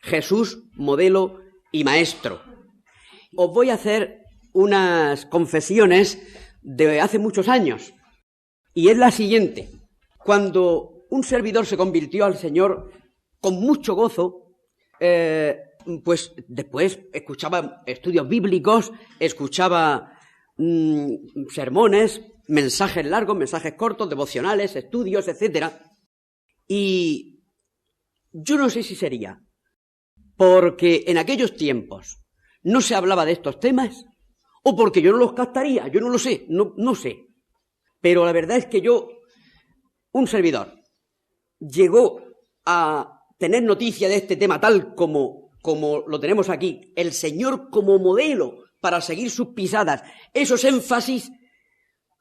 Jesús, modelo y maestro. Os voy a hacer unas confesiones de hace muchos años, y es la siguiente. Cuando un servidor se convirtió al Señor con mucho gozo, pues después escuchaba estudios bíblicos, escuchaba sermones, mensajes largos, mensajes cortos, devocionales, estudios, etcétera. Y yo no sé si sería porque en aquellos tiempos no se hablaba de estos temas o porque yo no los captaría, yo no lo sé, no sé. Pero la verdad es que un servidor, llegó a tener noticia de este tema tal como lo tenemos aquí, el Señor como modelo para seguir sus pisadas, esos énfasis,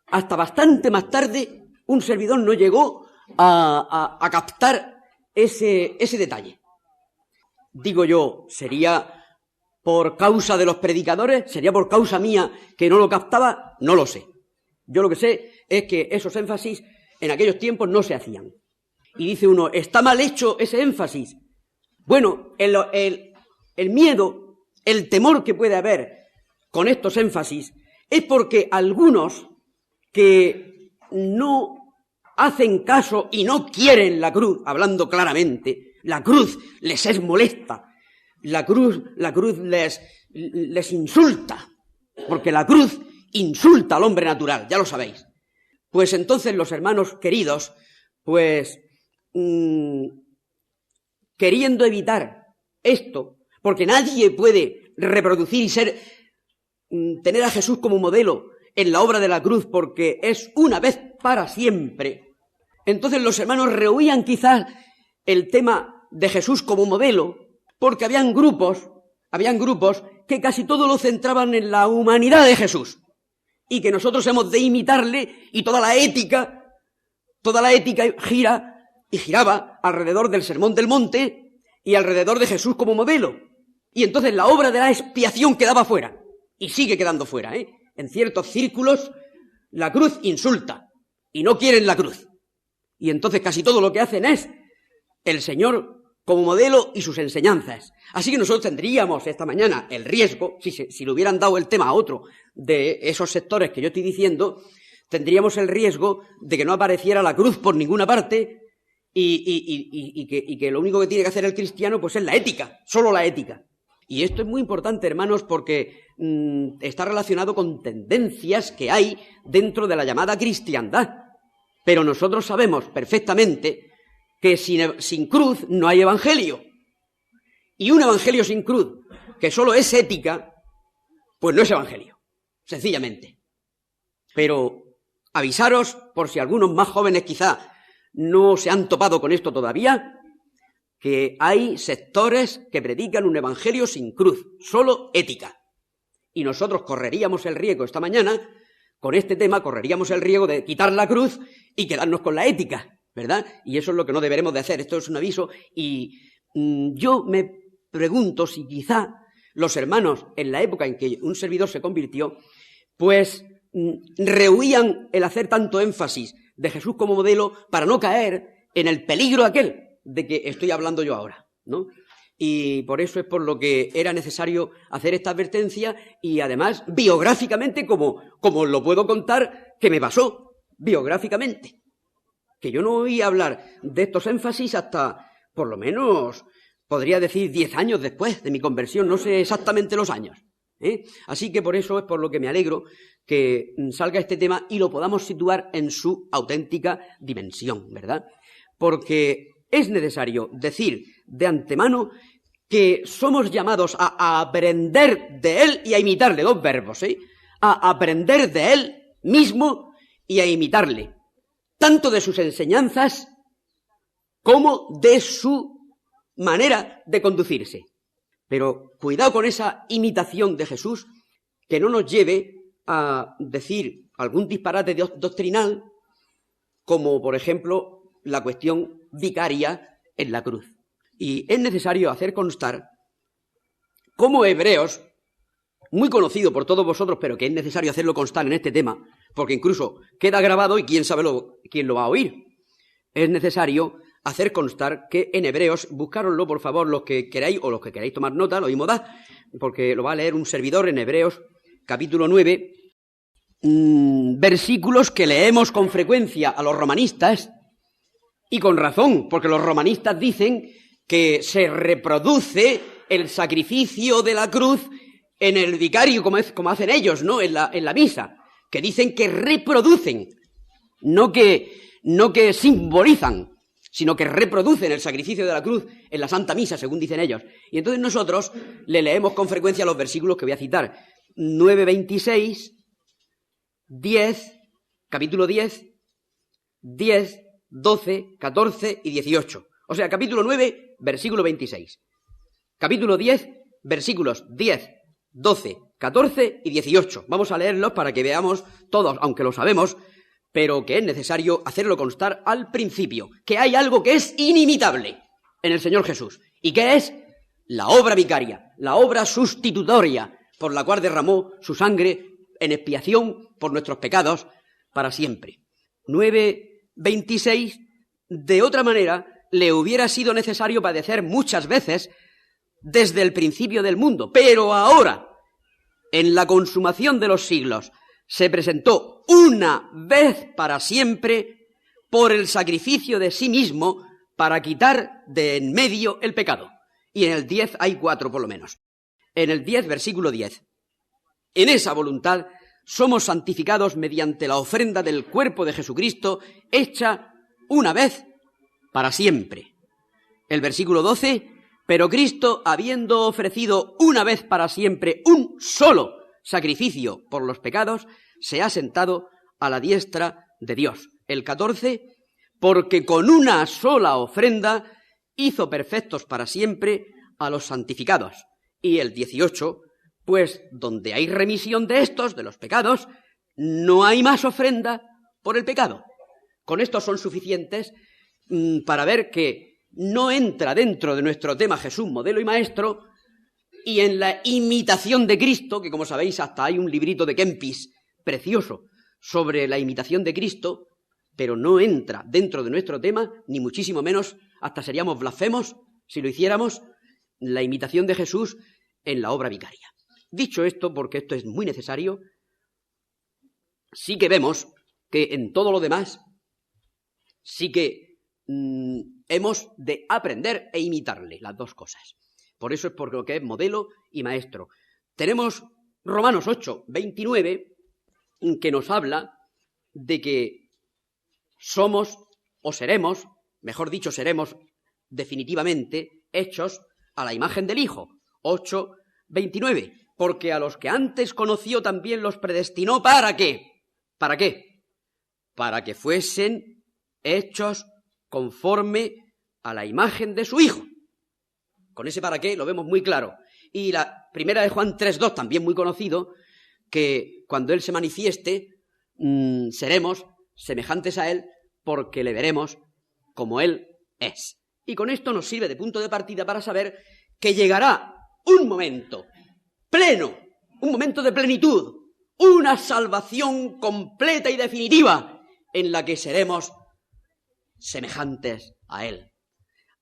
hasta bastante más tarde, un servidor no llegó a captar ese detalle. Digo yo, ¿sería por causa de los predicadores? ¿Sería por causa mía que no lo captaba? No lo sé. Yo lo que sé es que esos énfasis en aquellos tiempos no se hacían. Y dice uno, ¿está mal hecho ese énfasis? Bueno, el miedo, el temor que puede haber con estos énfasis es porque algunos que no hacen caso y no quieren la cruz, hablando claramente, la cruz les es molesta, la cruz les insulta, porque la cruz insulta al hombre natural, ya lo sabéis. Pues entonces los hermanos queridos, pues queriendo evitar esto, porque nadie puede reproducir y tener a Jesús como modelo en la obra de la cruz, porque es una vez para siempre. Entonces los hermanos rehuían quizás el tema de Jesús como modelo, porque habían grupos que casi todo lo centraban en la humanidad de Jesús, y que nosotros hemos de imitarle, y toda la ética giraba alrededor del Sermón del Monte y alrededor de Jesús como modelo. Y entonces la obra de la expiación quedaba fuera, y sigue quedando fuera, En ciertos círculos la cruz insulta, y no quieren la cruz. Y entonces casi todo lo que hacen es el Señor como modelo y sus enseñanzas. Así que nosotros tendríamos esta mañana el riesgo, si le hubieran dado el tema a otro de esos sectores que yo estoy diciendo, tendríamos el riesgo de que no apareciera la cruz por ninguna parte y que lo único que tiene que hacer el cristiano pues es la ética, solo la ética. Y esto es muy importante, hermanos, porque está relacionado con tendencias que hay dentro de la llamada cristiandad. Pero nosotros sabemos perfectamente que sin cruz no hay evangelio. Y un evangelio sin cruz, que solo es ética, pues no es evangelio, sencillamente. Pero avisaros, por si algunos más jóvenes quizá no se han topado con esto todavía, que hay sectores que predican un evangelio sin cruz, solo ética. Y nosotros correríamos el riesgo esta mañana, con este tema, correríamos el riesgo de quitar la cruz y quedarnos con la ética, ¿verdad? Y eso es lo que no deberemos de hacer. Esto es un aviso y yo me pregunto si quizá los hermanos en la época en que un servidor se convirtió, pues rehuían el hacer tanto énfasis de Jesús como modelo para no caer en el peligro aquel de que estoy hablando yo ahora, ¿no? Y por eso es por lo que era necesario hacer esta advertencia y además biográficamente como lo puedo contar que me pasó biográficamente. Que yo no oí hablar de estos énfasis hasta, por lo menos, podría decir 10 años después de mi conversión, no sé exactamente los años. Así que por eso es por lo que me alegro que salga este tema y lo podamos situar en su auténtica dimensión, ¿verdad? Porque es necesario decir de antemano que somos llamados a aprender de él y a imitarle, dos verbos, a aprender de él mismo y a imitarle, tanto de sus enseñanzas como de su manera de conducirse. Pero cuidado con esa imitación de Jesús, que no nos lleve a decir algún disparate doctrinal, como por ejemplo la cuestión vicaria en la cruz. Y es necesario hacer constar cómo Hebreos, muy conocido por todos vosotros, pero que es necesario hacerlo constar en este tema, porque incluso queda grabado y quién sabe quién lo va a oír. Es necesario hacer constar que en Hebreos, buscároslo por favor los que queráis, o los que queráis tomar nota, lo mismo da, porque lo va a leer un servidor en Hebreos, capítulo 9, versículos que leemos con frecuencia a los romanistas, y con razón, porque los romanistas dicen que se reproduce el sacrificio de la cruz en el vicario, como hacen ellos, ¿no? En la misa, que dicen que reproducen, no que simbolizan, sino que reproducen el sacrificio de la cruz en la Santa Misa, según dicen ellos. Y entonces nosotros le leemos con frecuencia los versículos que voy a citar. 9:26, 10, capítulo 10, 10, 12, 14 y 18. O sea, capítulo 9, versículo 26. Capítulo 10, versículos 10, 12, 14 y 18. Vamos a leerlos para que veamos todos, aunque lo sabemos, pero que es necesario hacerlo constar al principio, que hay algo que es inimitable en el Señor Jesús, y que es la obra vicaria, la obra sustitutoria, por la cual derramó su sangre en expiación por nuestros pecados para siempre. 9:26, de otra manera, le hubiera sido necesario padecer muchas veces desde el principio del mundo, pero ahora, en la consumación de los siglos, se presentó una vez para siempre por el sacrificio de sí mismo para quitar de en medio el pecado. Y en el 10 hay 4 por lo menos. En el 10, versículo 10. En esa voluntad somos santificados mediante la ofrenda del cuerpo de Jesucristo hecha una vez para siempre. El versículo 12. Pero Cristo, habiendo ofrecido una vez para siempre un solo sacrificio por los pecados, se ha sentado a la diestra de Dios. El 14, porque con una sola ofrenda hizo perfectos para siempre a los santificados. Y el 18, pues donde hay remisión de estos, de los pecados, no hay más ofrenda por el pecado. Con esto son suficientes para ver que no entra dentro de nuestro tema Jesús, modelo y maestro, y en la imitación de Cristo, que como sabéis hasta hay un librito de Kempis precioso sobre la imitación de Cristo, pero no entra dentro de nuestro tema, ni muchísimo menos, hasta seríamos blasfemos si lo hiciéramos, la imitación de Jesús en la obra vicaria. Dicho esto, porque esto es muy necesario, sí que vemos que en todo lo demás sí que hemos de aprender e imitarle, las dos cosas. Por eso es por lo que es modelo y maestro. Tenemos Romanos 8, 29, que nos habla de que somos o seremos, mejor dicho, seremos definitivamente hechos a la imagen del Hijo. 8, 29. Porque a los que antes conoció también los predestinó, ¿para qué? ¿Para qué? Para que fuesen hechos conforme a la imagen de su Hijo. Con ese para qué lo vemos muy claro. Y la primera de Juan 3:2, también muy conocido, que cuando Él se manifieste, seremos semejantes a Él porque le veremos como Él es. Y con esto nos sirve de punto de partida para saber que llegará un momento pleno, un momento de plenitud, una salvación completa y definitiva en la que seremos semejantes a Él.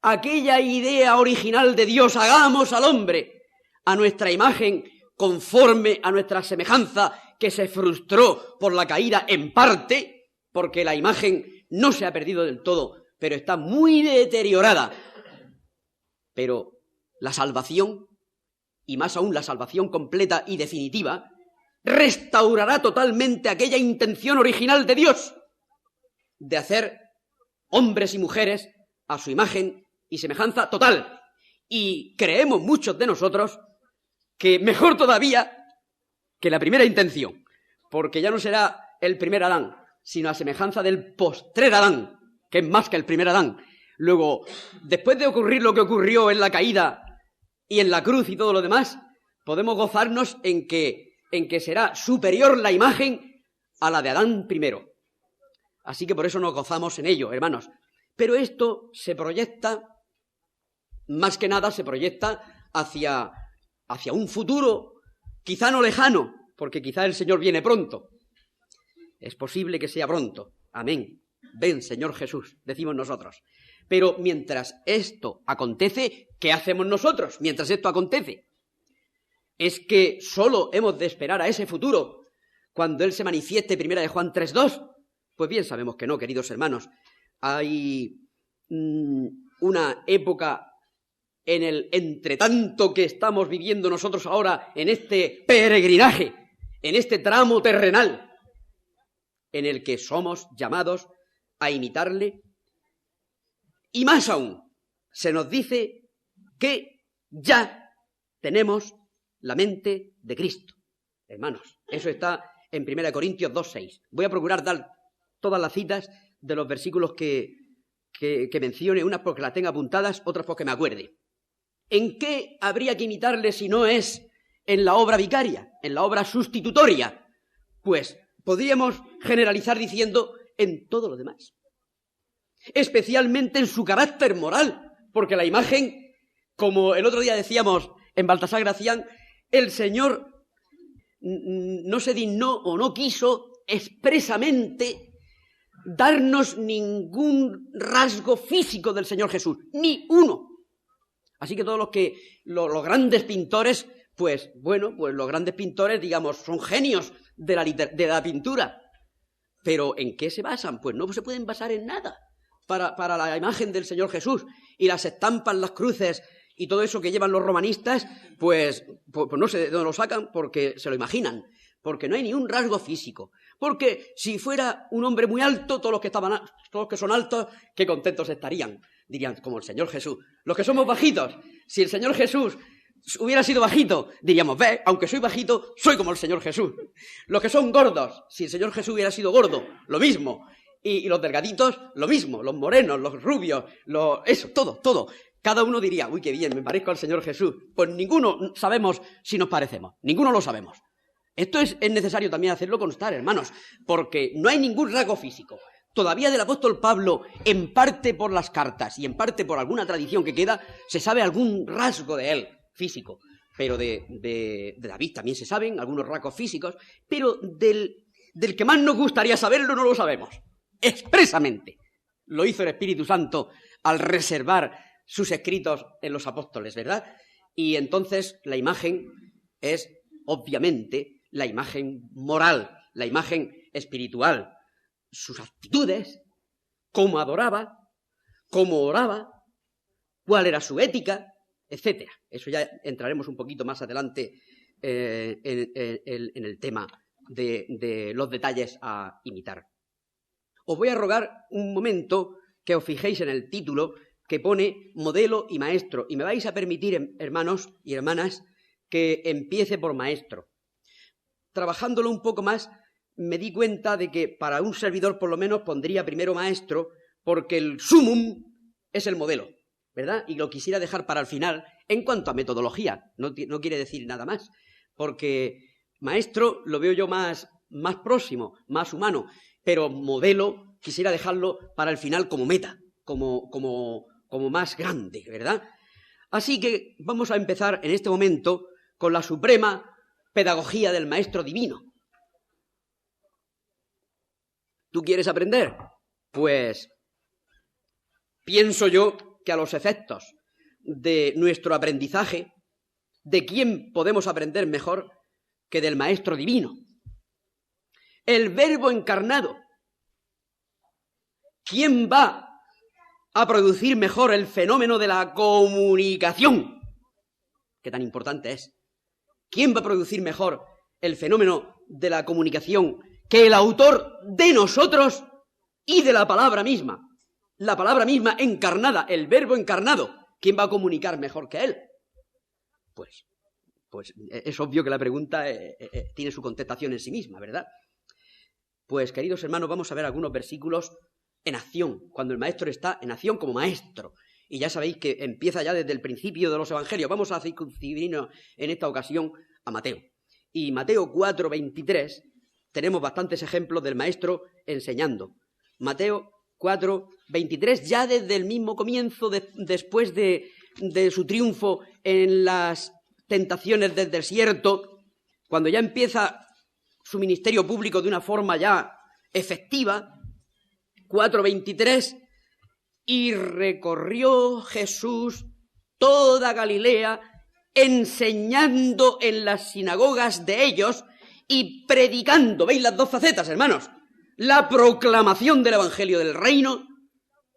Aquella idea original de Dios, hagamos al hombre a nuestra imagen, conforme a nuestra semejanza, que se frustró por la caída en parte, porque la imagen no se ha perdido del todo, pero está muy deteriorada. Pero la salvación, y más aún la salvación completa y definitiva, restaurará totalmente aquella intención original de Dios de hacer hombres y mujeres a su imagen y semejanza total. Y creemos muchos de nosotros que mejor todavía que la primera intención, porque ya no será el primer Adán, sino a semejanza del postrer Adán, que es más que el primer Adán. Luego, después de ocurrir lo que ocurrió en la caída y en la cruz y todo lo demás, podemos gozarnos en que será superior la imagen a la de Adán primero. Así que por eso nos gozamos en ello, hermanos. Pero esto se proyecta, más que nada se proyecta hacia un futuro quizá no lejano, porque quizá el Señor viene pronto. Es posible que sea pronto. Amén. Ven, Señor Jesús, decimos nosotros. Pero mientras esto acontece, ¿qué hacemos nosotros mientras esto acontece? ¿Es que solo hemos de esperar a ese futuro cuando Él se manifieste, 1 Juan 3:2? Pues bien, sabemos que no, queridos hermanos. Hay una época en el entretanto que estamos viviendo nosotros ahora, en este peregrinaje, en este tramo terrenal, en el que somos llamados a imitarle. Y más aún, se nos dice que ya tenemos la mente de Cristo. Hermanos, eso está en 1 Corintios 2:6. Voy a procurar dar todas las citas de los versículos que mencione, unas porque las tenga apuntadas, otras porque me acuerde. ¿En qué habría que imitarle si no es en la obra vicaria, en la obra sustitutoria? Pues podríamos generalizar diciendo en todo lo demás. Especialmente en su carácter moral, porque la imagen, como el otro día decíamos en Baltasar Gracián, el Señor no se dignó o no quiso expresamente darnos ningún rasgo físico del Señor Jesús, ni uno. Así que todos los grandes pintores, pues los grandes pintores, digamos, son genios de la pintura. Pero ¿en qué se basan? Pues no se pueden basar en nada para la imagen del Señor Jesús. Y las estampas, las cruces y todo eso que llevan los romanistas, pues no sé de dónde lo sacan, porque se lo imaginan. Porque no hay ni un rasgo físico. Porque si fuera un hombre muy alto, todos los que son altos, qué contentos estarían. Dirían, como el Señor Jesús. Los que somos bajitos, si el Señor Jesús hubiera sido bajito, diríamos, ve, aunque soy bajito, soy como el Señor Jesús. Los que son gordos, si el Señor Jesús hubiera sido gordo, lo mismo. Y los delgaditos, lo mismo. Los morenos, los rubios, eso, todo. Cada uno diría, uy, qué bien, me parezco al Señor Jesús. Pues ninguno sabemos si nos parecemos. Ninguno lo sabemos. Esto es necesario también hacerlo constar, hermanos, porque no hay ningún rasgo físico. Todavía del apóstol Pablo, en parte por las cartas y en parte por alguna tradición que queda, se sabe algún rasgo de él físico. Pero de David también se saben algunos rasgos físicos, pero del que más nos gustaría saberlo no lo sabemos. Expresamente lo hizo el Espíritu Santo al reservar sus escritos en los apóstoles, ¿verdad? Y entonces la imagen es, obviamente, la imagen moral, la imagen espiritual. Sus actitudes, cómo adoraba, cómo oraba, cuál era su ética, etc. Eso ya entraremos un poquito más adelante en el tema de los detalles a imitar. Os voy a rogar un momento que os fijéis en el título que pone modelo y maestro. Y me vais a permitir, hermanos y hermanas, que empiece por maestro. Trabajándolo un poco más, me di cuenta de que para un servidor por lo menos pondría primero maestro, porque el sumum es el modelo, ¿verdad? Y lo quisiera dejar para el final en cuanto a metodología, no quiere decir nada más, porque maestro lo veo yo más próximo, más humano, pero modelo quisiera dejarlo para el final como meta, como más grande, ¿verdad? Así que vamos a empezar en este momento con la suprema pedagogía del maestro divino. ¿Tú quieres aprender? Pues pienso yo que a los efectos de nuestro aprendizaje, ¿de quién podemos aprender mejor que del Maestro Divino? El Verbo encarnado. ¿Quién va a producir mejor el fenómeno de la comunicación? ¿Qué tan importante es? ¿Quién va a producir mejor el fenómeno de la comunicación que el autor de nosotros y de la palabra misma? La palabra misma encarnada, el Verbo encarnado. ¿Quién va a comunicar mejor que él? Pues es obvio que la pregunta tiene su contestación en sí misma, ¿verdad? Pues, queridos hermanos, vamos a ver algunos versículos en acción, cuando el maestro está en acción como maestro. Y ya sabéis que empieza ya desde el principio de los evangelios. Vamos a circunscribirnos en esta ocasión a Mateo. Y Mateo 4:23 tenemos bastantes ejemplos del maestro enseñando. Mateo 4:23, ya desde el mismo comienzo, después de su triunfo en las tentaciones del desierto, cuando ya empieza su ministerio público de una forma ya efectiva, 4:23, Y recorrió Jesús toda Galilea, enseñando en las sinagogas de ellos y predicando. ¿Veis las dos facetas, hermanos? La proclamación del Evangelio del Reino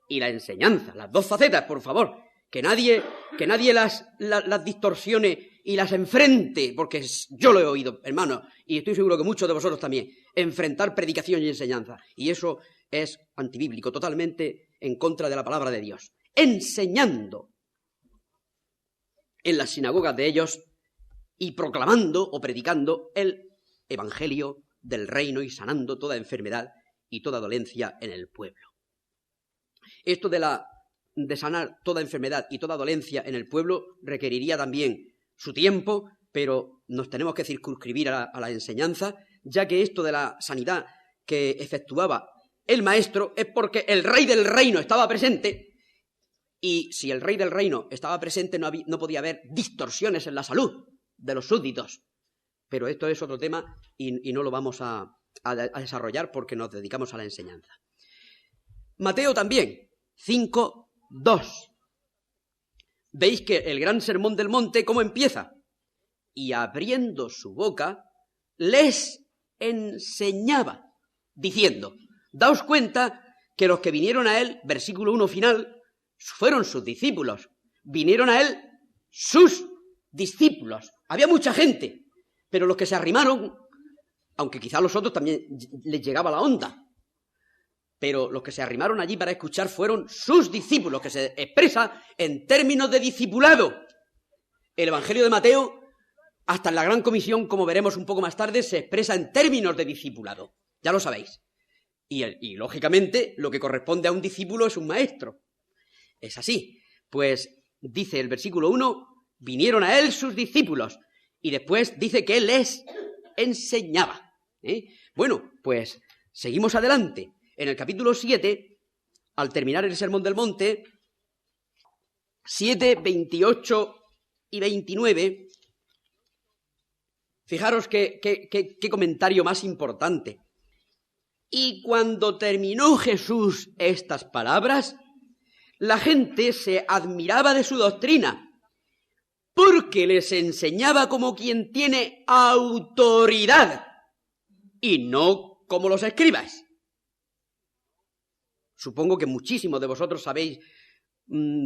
y la enseñanza. Las dos facetas, por favor. Que nadie las distorsione y las enfrente, porque yo lo he oído, hermano, y estoy seguro que muchos de vosotros también, enfrentar predicación y enseñanza. Y eso es antibíblico, totalmente en contra de la palabra de Dios. Enseñando en las sinagogas de ellos y proclamando o predicando el Evangelio del Reino y sanando toda enfermedad y toda dolencia en el pueblo. Esto de sanar toda enfermedad y toda dolencia en el pueblo requeriría también su tiempo, pero nos tenemos que circunscribir a la enseñanza, ya que esto de la sanidad que efectuaba el maestro es porque el rey del reino estaba presente, y si el rey del reino estaba presente no podía haber distorsiones en la salud de los súbditos. Pero esto es otro tema y no lo vamos a desarrollar porque nos dedicamos a la enseñanza. Mateo también, 5:2. Veis que el gran sermón del monte, ¿cómo empieza? Y abriendo su boca, les enseñaba, diciendo. Daos cuenta que los que vinieron a él, versículo 1 final, fueron sus discípulos. Vinieron a él sus discípulos. Había mucha gente, pero los que se arrimaron, aunque quizá a los otros también les llegaba la onda, pero los que se arrimaron allí para escuchar fueron sus discípulos, que se expresa en términos de discipulado. El Evangelio de Mateo, hasta en la Gran Comisión, como veremos un poco más tarde, se expresa en términos de discipulado. Ya lo sabéis. Y lógicamente, lo que corresponde a un discípulo es un maestro. Es así. Pues dice el versículo 1, vinieron a él sus discípulos. Y después dice que él les enseñaba. Bueno, pues seguimos adelante. En el capítulo 7, al terminar el Sermón del Monte, 7, 28 y 29, fijaros qué comentario más importante. Y cuando terminó Jesús estas palabras, la gente se admiraba de su doctrina, porque les enseñaba como quien tiene autoridad, y no como los escribas. Supongo que muchísimos de vosotros sabéis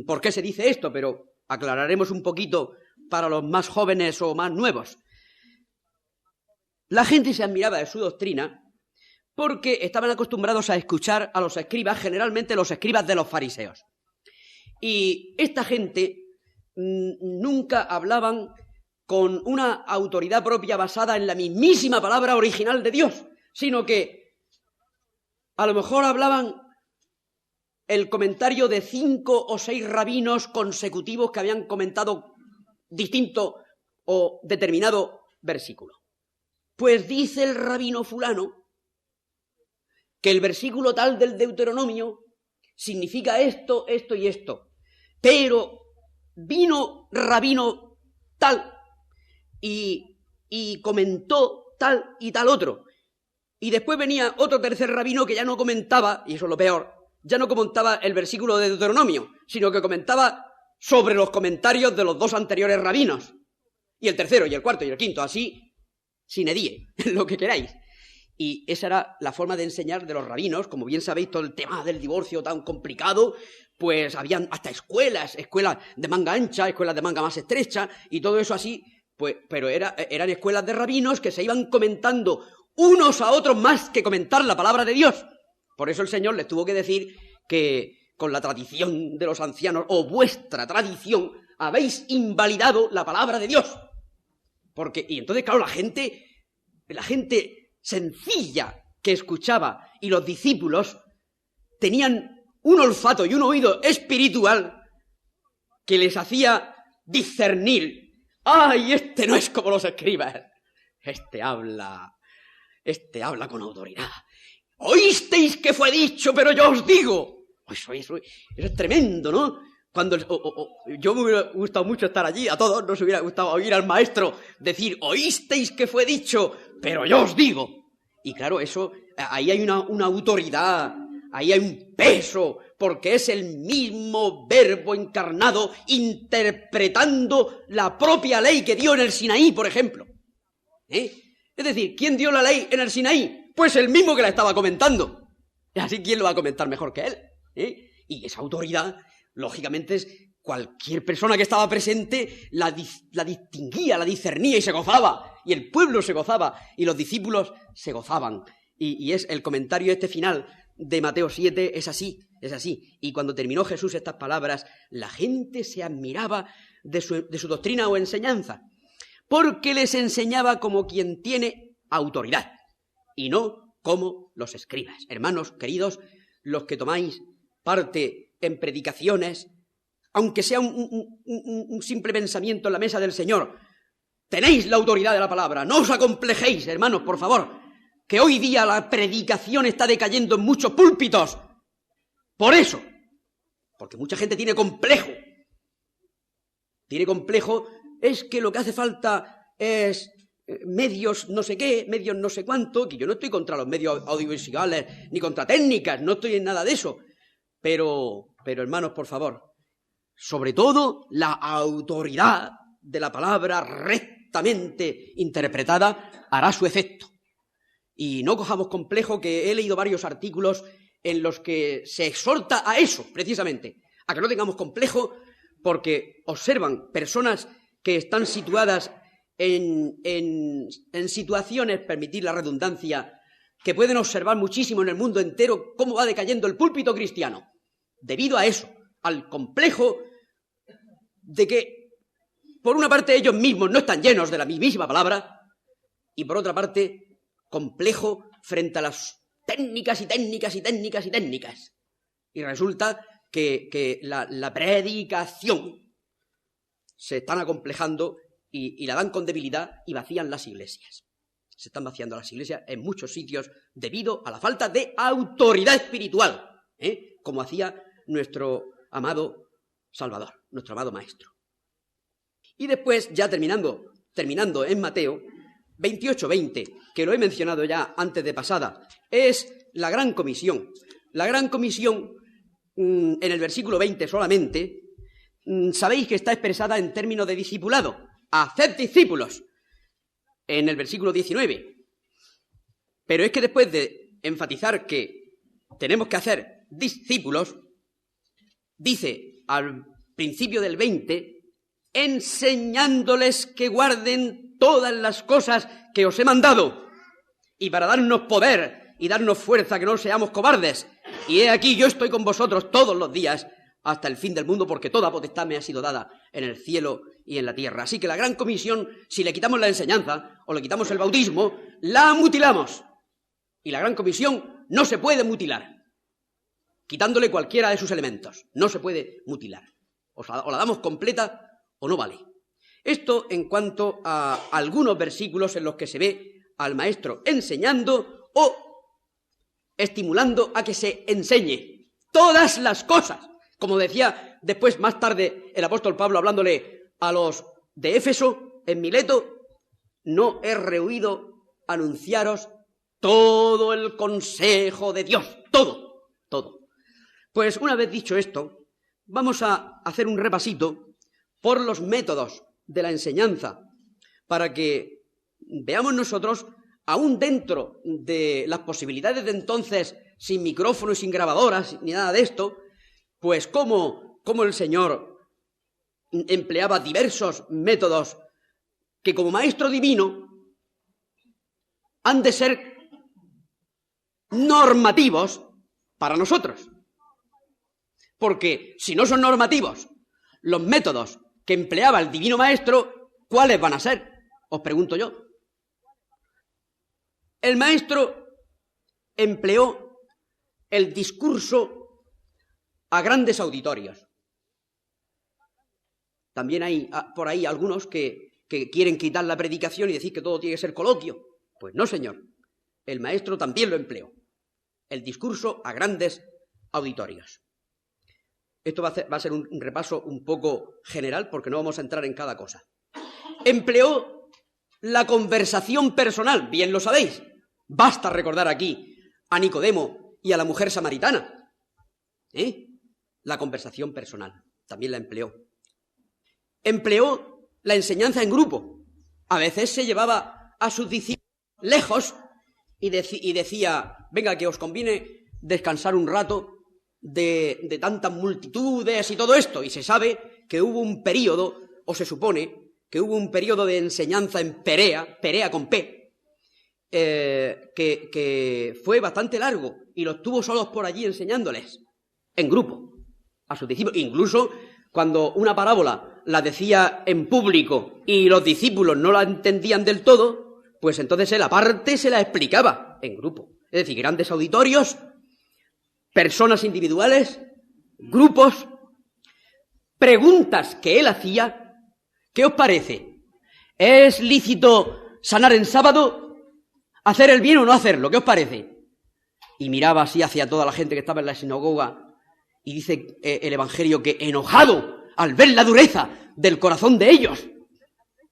por qué se dice esto, pero aclararemos un poquito para los más jóvenes o más nuevos. La gente se admiraba de su doctrina porque estaban acostumbrados a escuchar a los escribas, generalmente los escribas de los fariseos. Y esta gente nunca hablaban con una autoridad propia basada en la mismísima palabra original de Dios, sino que a lo mejor hablaban el comentario de 5 o 6 rabinos consecutivos que habían comentado distinto o determinado versículo. Pues dice el rabino fulano que el versículo tal del Deuteronomio significa esto, esto y esto. Pero vino rabino tal y comentó tal y tal otro. Y después venía otro tercer rabino que ya no comentaba, y eso es lo peor, ya no comentaba el versículo de Deuteronomio, sino que comentaba sobre los comentarios de los 2 anteriores rabinos. Y el tercero, y el cuarto, y el quinto, así, sine die, lo que queráis. Y esa era la forma de enseñar de los rabinos. Como bien sabéis, todo el tema del divorcio tan complicado, pues habían hasta escuelas de manga ancha, escuelas de manga más estrecha, y todo eso así, pues, pero eran escuelas de rabinos que se iban comentando unos a otros más que comentar la palabra de Dios. Por eso el Señor les tuvo que decir que con la tradición de los ancianos, o vuestra tradición, habéis invalidado la palabra de Dios. Y entonces, claro, la gente sencilla que escuchaba y los discípulos tenían un olfato y un oído espiritual que les hacía discernir. ¡Ay, este no es como los escribas! Este habla con autoridad. ¿Oísteis que fue dicho, pero yo os digo? Eso es tremendo, ¿no? Yo me hubiera gustado mucho estar allí, a todos nos hubiera gustado oír al maestro decir, ¿oísteis que fue dicho, pero yo os digo? Y claro, ahí hay una autoridad ahí hay un peso, porque es el mismo Verbo encarnado interpretando la propia ley que dio en el Sinaí, por ejemplo. Es decir, ¿quién dio la ley en el Sinaí? Pues el mismo que la estaba comentando. Y así, ¿quién lo va a comentar mejor que él? Y esa autoridad, lógicamente, es cualquier persona que estaba presente la distinguía, la discernía y se gozaba. Y el pueblo se gozaba y los discípulos se gozaban. Y es el comentario este final de Mateo 7, es así. Y cuando terminó Jesús estas palabras, la gente se admiraba de su doctrina o enseñanza, porque les enseñaba como quien tiene autoridad, y no como los escribas. Hermanos queridos, los que tomáis parte en predicaciones, aunque sea un simple pensamiento en la mesa del Señor, tenéis la autoridad de la palabra. No os acomplejéis, hermanos, por favor, que hoy día la predicación está decayendo en muchos púlpitos. Por eso, porque mucha gente tiene complejo. Tiene complejo, es que lo que hace falta es medios no sé qué, medios no sé cuánto, que yo no estoy contra los medios audiovisuales, ni contra técnicas, no estoy en nada de eso. Pero hermanos, por favor, sobre todo la autoridad de la palabra rectamente interpretada hará su efecto. Y no cojamos complejo, que he leído varios artículos en los que se exhorta a eso, precisamente, a que no tengamos complejo, porque observan personas que están situadas en situaciones, permitid la redundancia, que pueden observar muchísimo en el mundo entero cómo va decayendo el púlpito cristiano, debido a eso, al complejo de que, por una parte, ellos mismos no están llenos de la mismísima palabra, y por otra parte, complejo frente a las técnicas. Y resulta que la predicación se están acomplejando y la dan con debilidad y vacían las iglesias. Se están vaciando las iglesias en muchos sitios debido a la falta de autoridad espiritual, como hacía nuestro amado Salvador, nuestro amado Maestro. Y después, ya terminando en Mateo 28:20, que lo he mencionado ya antes de pasada, es la Gran Comisión. La Gran Comisión, en el versículo 20 solamente, sabéis que está expresada en términos de discipulado. Haced discípulos, en el versículo 19. Pero es que después de enfatizar que tenemos que hacer discípulos, dice al principio del 20, enseñándoles que guarden todas las cosas que os he mandado, y para darnos poder y darnos fuerza, que no seamos cobardes. Y he aquí, yo estoy con vosotros todos los días hasta el fin del mundo, porque toda potestad me ha sido dada en el cielo y en la tierra. Así que la Gran Comisión, si le quitamos la enseñanza o le quitamos el bautismo, la mutilamos. Y la Gran Comisión no se puede mutilar, quitándole cualquiera de sus elementos. No se puede mutilar. O la damos completa o no vale. Esto en cuanto a algunos versículos en los que se ve al maestro enseñando o estimulando a que se enseñe todas las cosas. Como decía después, más tarde, el apóstol Pablo hablándole a los de Éfeso, en Mileto, no he rehuido anunciaros todo el consejo de Dios, todo. Pues una vez dicho esto, vamos a hacer un repasito por los métodos de la enseñanza, para que veamos nosotros, aún dentro de las posibilidades de entonces, sin micrófono y sin grabadoras, ni nada de esto, pues cómo el Señor empleaba diversos métodos que como Maestro Divino han de ser normativos para nosotros. Porque si no son normativos los métodos que empleaba el Divino Maestro, ¿cuáles van a ser? Os pregunto yo. El Maestro empleó el discurso a grandes auditorios. También hay por ahí algunos que quieren quitar la predicación y decir que todo tiene que ser coloquio. Pues no, señor. El Maestro también lo empleó. El discurso a grandes auditorios. Esto va a ser un repaso un poco general, porque no vamos a entrar en cada cosa. Empleó la conversación personal, bien lo sabéis. Basta recordar aquí a Nicodemo y a la mujer samaritana. La conversación personal también la empleó. Empleó la enseñanza en grupo. A veces se llevaba a sus discípulos lejos y decía, venga, que os conviene descansar un rato de tantas multitudes y todo esto. Y se sabe que hubo un período, o se supone que hubo un período de enseñanza en Perea con P, que fue bastante largo y los tuvo solos por allí enseñándoles, en grupo, a sus discípulos. Incluso cuando una parábola la decía en público y los discípulos no la entendían del todo, pues entonces él aparte se la explicaba en grupo. Es decir, grandes auditorios, personas individuales, grupos, preguntas que él hacía. ¿Qué os parece? ¿Es lícito sanar en sábado? ¿Hacer el bien o no hacerlo? ¿Qué os parece? Y miraba así hacia toda la gente que estaba en la sinagoga y dice el Evangelio que enojado al ver la dureza del corazón de ellos.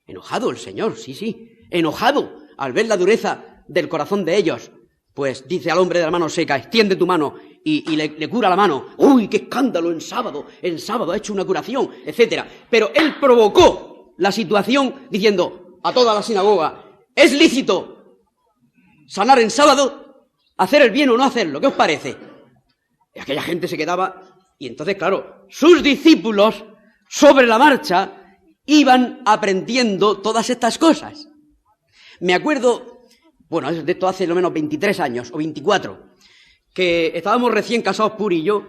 Enojado el Señor, sí, enojado al ver la dureza del corazón de ellos. Pues dice al hombre de la mano seca, extiende tu mano y le cura la mano. ¡Uy, qué escándalo en sábado ha hecho una curación!, etcétera. Pero él provocó la situación diciendo a toda la sinagoga, ¿es lícito sanar en sábado? ¿Hacer el bien o no hacerlo? ¿Qué os parece? Y aquella gente se quedaba, y entonces, claro, sus discípulos, sobre la marcha, iban aprendiendo todas estas cosas. Me acuerdo, bueno, de esto hace lo menos 23 años, o 24, que estábamos recién casados Puri y yo,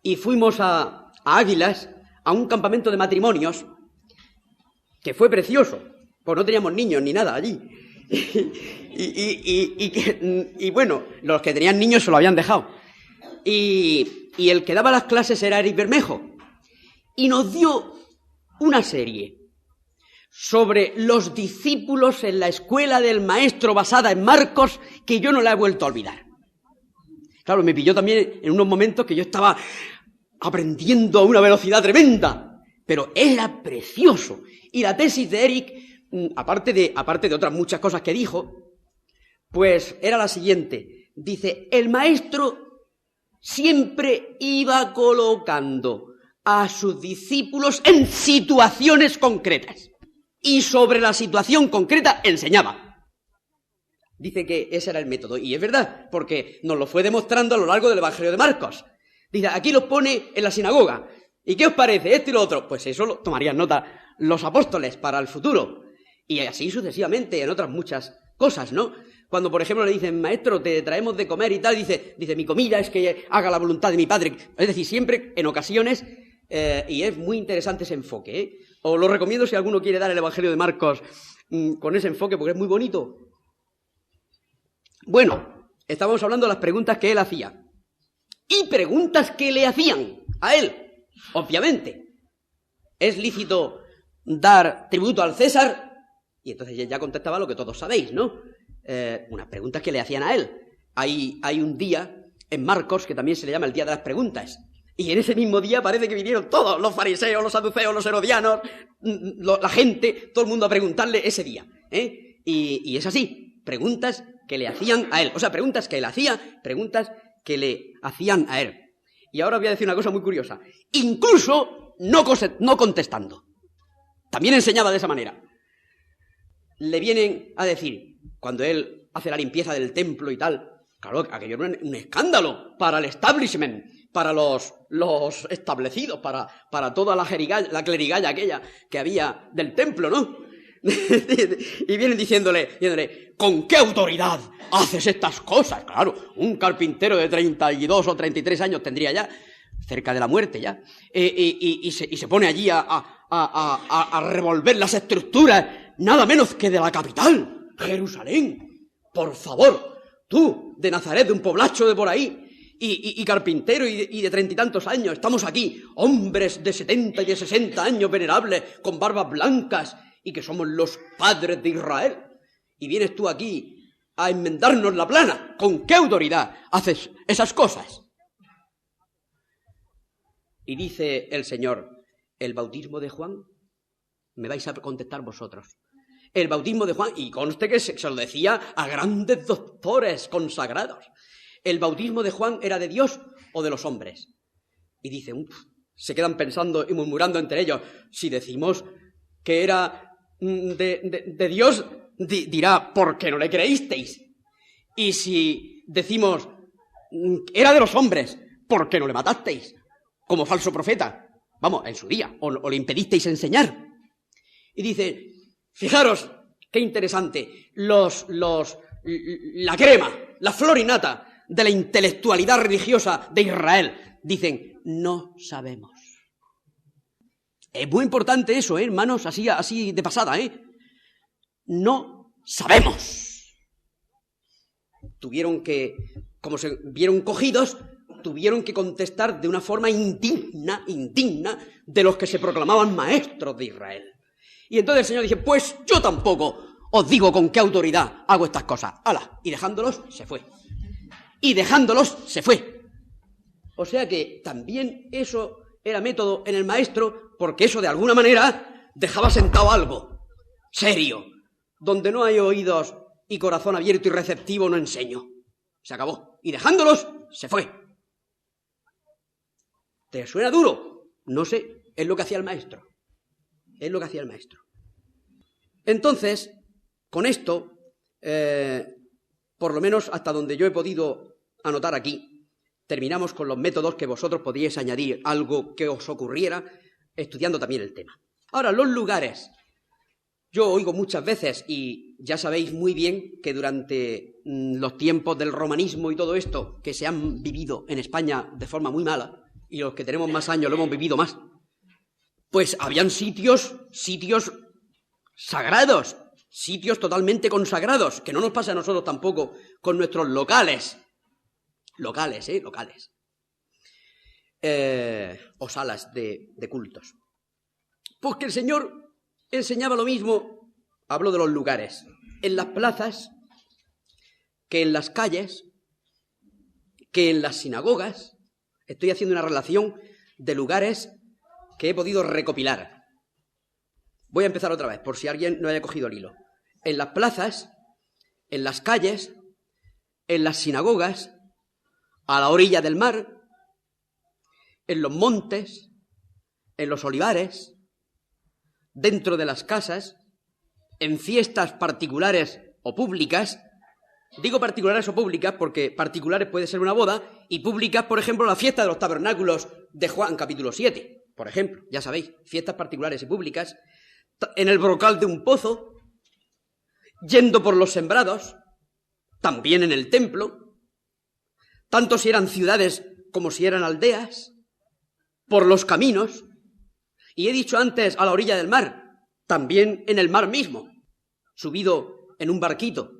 y fuimos a Águilas, a un campamento de matrimonios, que fue precioso, pues no teníamos niños ni nada allí. Y bueno, los que tenían niños se lo habían dejado. Y el que daba las clases era Eric Bermejo. Y nos dio una serie sobre los discípulos en la escuela del maestro basada en Marcos, que yo no la he vuelto a olvidar. Claro, me pilló también en unos momentos que yo estaba aprendiendo a una velocidad tremenda, pero era precioso. Y la tesis de Eric, aparte de otras muchas cosas que dijo, pues era la siguiente. Dice, el maestro siempre iba colocando a sus discípulos en situaciones concretas. Y sobre la situación concreta enseñaba. Dice que ese era el método. Y es verdad, porque nos lo fue demostrando a lo largo del Evangelio de Marcos. Dice, aquí los pone en la sinagoga. ¿Y qué os parece? Esto y lo otro. Pues eso lo tomarían nota los apóstoles para el futuro. Y así sucesivamente en otras muchas cosas, ¿no? Cuando, por ejemplo, le dicen, maestro, te traemos de comer y tal, dice, mi comida es que haga la voluntad de mi Padre. Es decir, siempre, en ocasiones, y es muy interesante ese enfoque, ¿eh? Os lo recomiendo si alguno quiere dar el Evangelio de Marcos con ese enfoque, porque es muy bonito. Bueno, estábamos hablando de las preguntas que él hacía. Y preguntas que le hacían a él, obviamente. ¿Es lícito dar tributo al César? Y entonces ya contestaba lo que todos sabéis, ¿no? Unas preguntas que le hacían a él. Hay un día en Marcos que también se le llama el Día de las Preguntas. Y en ese mismo día parece que vinieron todos, los fariseos, los saduceos, los herodianos, la gente, todo el mundo a preguntarle ese día, ¿eh? Y es así, preguntas que le hacían a él. O sea, preguntas que él hacía, preguntas que le hacían a él. Y ahora voy a decir una cosa muy curiosa. Incluso no contestando. También enseñaba de esa manera. Le vienen a decir, cuando él hace la limpieza del templo y tal, claro, aquello era un escándalo para el establishment, para los establecidos, para toda la clerigalla aquella que había del templo, ¿no? Y vienen diciéndole, ¿con qué autoridad haces estas cosas? Claro, un carpintero de 32 o 33 años tendría ya, cerca de la muerte ya, y se pone allí a revolver las estructuras, nada menos que de la capital, Jerusalén. Por favor, tú, de Nazaret, de un poblacho de por ahí, y carpintero y de 30 y tantos años, estamos aquí, hombres de 70 y de 60 años venerables, con barbas blancas, y que somos los padres de Israel, y vienes tú aquí a enmendarnos la plana. ¿Con qué autoridad haces esas cosas? Y dice el Señor, el bautismo de Juan, me vais a contestar vosotros. El bautismo de Juan, y conste que se lo decía a grandes doctores consagrados. ¿el bautismo de Juan era de Dios o de los hombres? Y dicen, se quedan pensando y murmurando entre ellos, si decimos que era de Dios, dirá, ¿por qué no le creísteis? Y si decimos, era de los hombres, ¿por qué no le matasteis? Como falso profeta, vamos, en su día, o le impedisteis enseñar. Y dice, fijaros, qué interesante, la crema, la flor y nata de la intelectualidad religiosa de Israel, dicen, no sabemos. Es muy importante eso, hermanos, así de pasada, No sabemos. Tuvieron que, como se vieron cogidos, tuvieron que contestar de una forma indigna de los que se proclamaban maestros de Israel. Y entonces el Señor dice, pues yo tampoco os digo con qué autoridad hago estas cosas. ¡Hala! Y dejándolos, se fue. O sea que también eso era método en el maestro, porque eso de alguna manera dejaba sentado algo serio. Donde no hay oídos y corazón abierto y receptivo no enseño. Se acabó. Y dejándolos, se fue. ¿Te suena duro? No sé, es lo que hacía el maestro. Entonces, con esto, por lo menos hasta donde yo he podido anotar aquí, terminamos con los métodos que vosotros podíais añadir, algo que os ocurriera, estudiando también el tema. Ahora, los lugares. Yo oigo muchas veces, y ya sabéis muy bien que durante los tiempos del romanismo y todo esto, que se han vivido en España de forma muy mala, y los que tenemos más años lo hemos vivido más, pues habían sitios sagrados, sitios totalmente consagrados, que no nos pasa a nosotros tampoco con nuestros locales, o salas de cultos. Pues que el Señor enseñaba lo mismo, hablo de los lugares, en las plazas, que en las calles, que en las sinagogas. Estoy haciendo una relación de lugares que he podido recopilar. Voy a empezar otra vez, por si alguien no haya cogido el hilo. En las plazas, en las calles, en las sinagogas, a la orilla del mar, en los montes, en los olivares, dentro de las casas, en fiestas particulares o públicas. Digo particulares o públicas porque particulares puede ser una boda y públicas, por ejemplo, la fiesta de los tabernáculos de Juan, capítulo 7, por ejemplo. Ya sabéis, fiestas particulares y públicas, en el brocal de un pozo, yendo por los sembrados, también en el templo, tanto si eran ciudades como si eran aldeas, por los caminos, y he dicho antes a la orilla del mar, también en el mar mismo, subido en un barquito.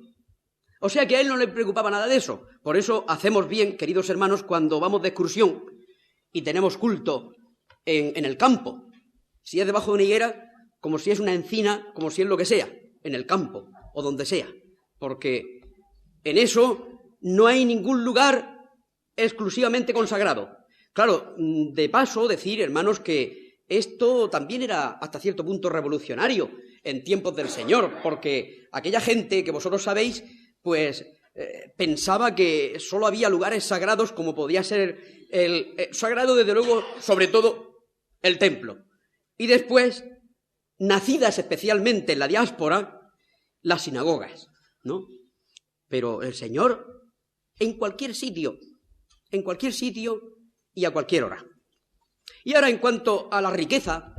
O sea que a él no le preocupaba nada de eso. Por eso hacemos bien, queridos hermanos, cuando vamos de excursión y tenemos culto en el campo. Si es debajo de una higuera, como si es una encina, como si es lo que sea, en el campo o donde sea. Porque en eso no hay ningún lugar exclusivamente consagrado. Claro, de paso decir, hermanos, que esto también era hasta cierto punto revolucionario en tiempos del Señor, porque aquella gente que vosotros sabéis, pues pensaba que solo había lugares sagrados como podía ser el sagrado, desde luego, sobre todo el templo. Y después, nacidas especialmente en la diáspora, las sinagogas, ¿no? Pero el Señor en cualquier sitio y a cualquier hora. Y ahora, en cuanto a la riqueza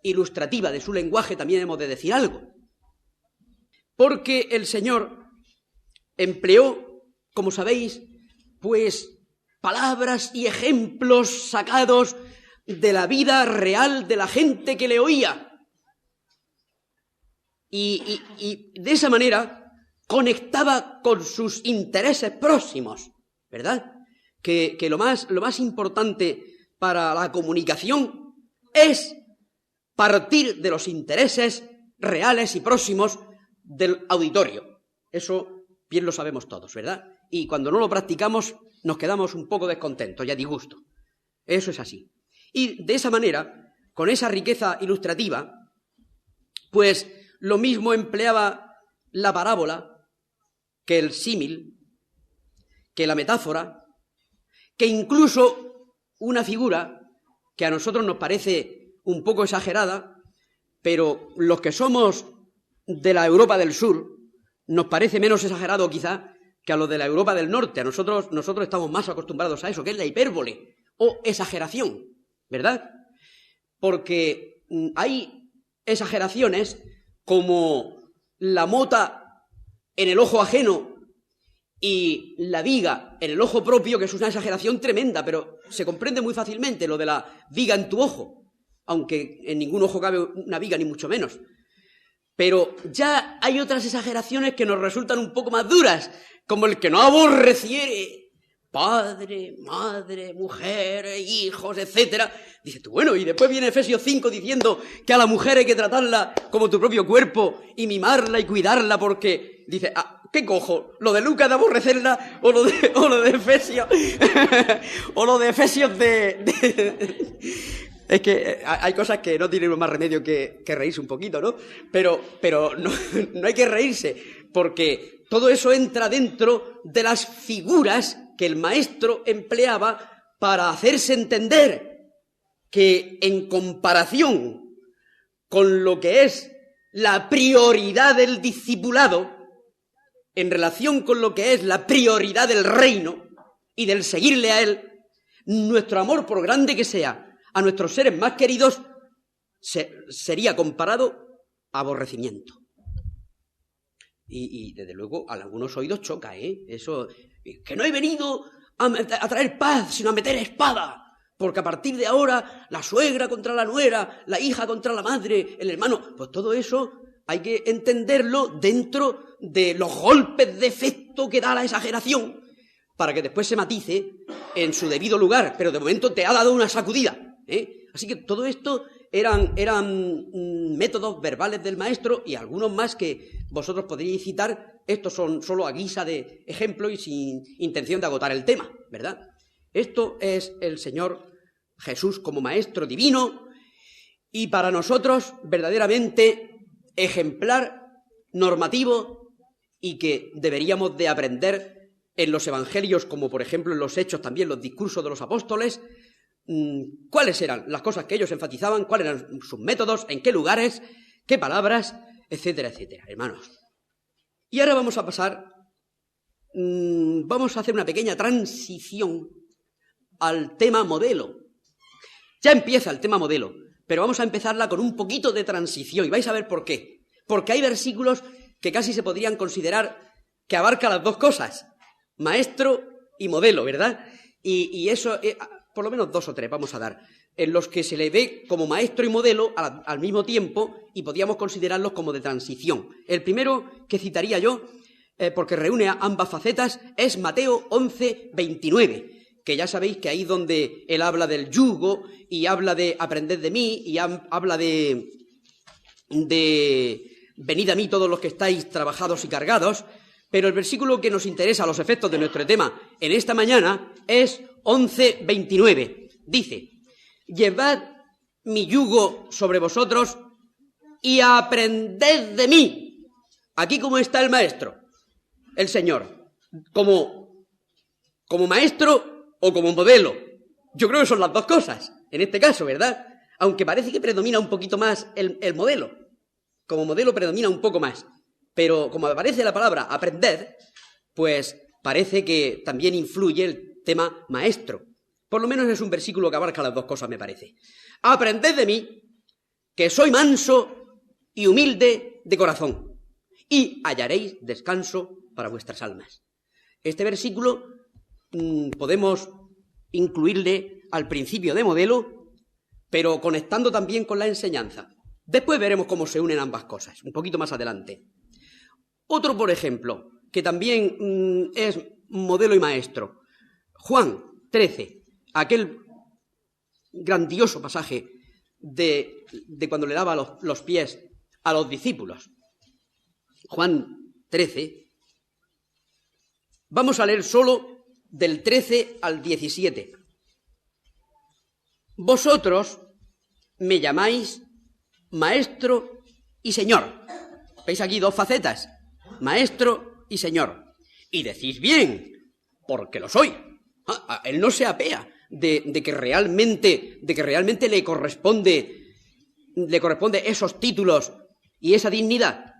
ilustrativa de su lenguaje, también hemos de decir algo. Porque el Señor empleó, como sabéis, pues palabras y ejemplos sacados de la vida real de la gente que le oía. Y de esa manera conectaba con sus intereses próximos, ¿verdad? Que lo más importante para la comunicación es partir de los intereses reales y próximos del auditorio. Eso bien lo sabemos todos, ¿verdad? Y cuando no lo practicamos nos quedamos un poco descontentos y a disgusto. Eso es así. Y de esa manera, con esa riqueza ilustrativa, pues lo mismo empleaba la parábola que el símil, que la metáfora, que incluso una figura que a nosotros nos parece un poco exagerada, pero los que somos de la Europa del Sur nos parece menos exagerado quizá que a los de la Europa del Norte. A nosotros estamos más acostumbrados a eso, que es la hipérbole o exageración, ¿verdad? Porque hay exageraciones como la mota en el ojo ajeno y la viga en el ojo propio, que es una exageración tremenda, pero se comprende muy fácilmente lo de la viga en tu ojo, aunque en ningún ojo cabe una viga, ni mucho menos. Pero ya hay otras exageraciones que nos resultan un poco más duras, como el que no aborreciere padre, madre, mujer, hijos, etcétera. Dices tú, bueno, y después viene Efesios 5 diciendo que a la mujer hay que tratarla como tu propio cuerpo y mimarla y cuidarla porque, dice, ¿qué cojo? ¿Lo de Lucas de aborrecerla o lo de Efesios? O lo de Efesios de... Es que hay cosas que no tienen más remedio que reírse un poquito, ¿no? Pero no hay que reírse, porque todo eso entra dentro de las figuras que el maestro empleaba para hacerse entender que en comparación con lo que es la prioridad del discipulado, en relación con lo que es la prioridad del reino y del seguirle a él, nuestro amor, por grande que sea, a nuestros seres más queridos, sería comparado a aborrecimiento. Y desde luego a algunos oídos choca, eso, que no he venido a traer paz, sino a meter espada, porque a partir de ahora la suegra contra la nuera, la hija contra la madre, el hermano, pues todo eso hay que entenderlo dentro de los golpes de efecto que da la exageración, para que después se matice en su debido lugar, pero de momento te ha dado una sacudida. Así que todo esto eran métodos verbales del maestro y algunos más que vosotros podríais citar. Estos son solo a guisa de ejemplo y sin intención de agotar el tema, ¿verdad? Esto es el Señor Jesús como maestro divino y para nosotros verdaderamente ejemplar, normativo y que deberíamos de aprender en los evangelios, como por ejemplo en los hechos también, los discursos de los apóstoles, cuáles eran las cosas que ellos enfatizaban, cuáles eran sus métodos, en qué lugares, qué palabras, etcétera, etcétera, hermanos. Y ahora vamos a pasar, vamos a hacer una pequeña transición al tema modelo. Ya empieza el tema modelo, pero vamos a empezarla con un poquito de transición y vais a ver por qué. Porque hay versículos que casi se podrían considerar que abarcan las dos cosas, maestro y modelo, ¿verdad? Y eso... por lo menos 2 o 3 vamos a dar, en los que se le ve como maestro y modelo al mismo tiempo y podríamos considerarlos como de transición. El primero que citaría yo, porque reúne ambas facetas, es Mateo 11:29, que ya sabéis que ahí donde él habla del yugo y habla de aprended de mí y habla de venid a mí todos los que estáis trabajados y cargados, pero el versículo que nos interesa a los efectos de nuestro tema en esta mañana es 11:29. Dice, llevad mi yugo sobre vosotros y aprended de mí. Aquí como está el maestro, el Señor, como maestro o como modelo. Yo creo que son las dos cosas, en este caso, ¿verdad? Aunque parece que predomina un poquito más el modelo. Como modelo predomina un poco más. Pero como aparece la palabra aprended, pues parece que también influye el tema maestro. Por lo menos es un versículo que abarca las dos cosas, me parece. Aprended de mí, que soy manso y humilde de corazón, y hallaréis descanso para vuestras almas. Este versículo podemos incluirle al principio de modelo, pero conectando también con la enseñanza. Después veremos cómo se unen ambas cosas, un poquito más adelante. Otro, por ejemplo, que también es modelo y maestro. Juan 13, aquel grandioso pasaje de cuando le lava los pies a los discípulos. Juan 13. Vamos a leer solo del 13 al 17. Vosotros me llamáis maestro y señor. ¿Veis aquí dos facetas? Maestro y señor. Y decís bien, porque lo soy. Él no se apea de que realmente le corresponde esos títulos y esa dignidad.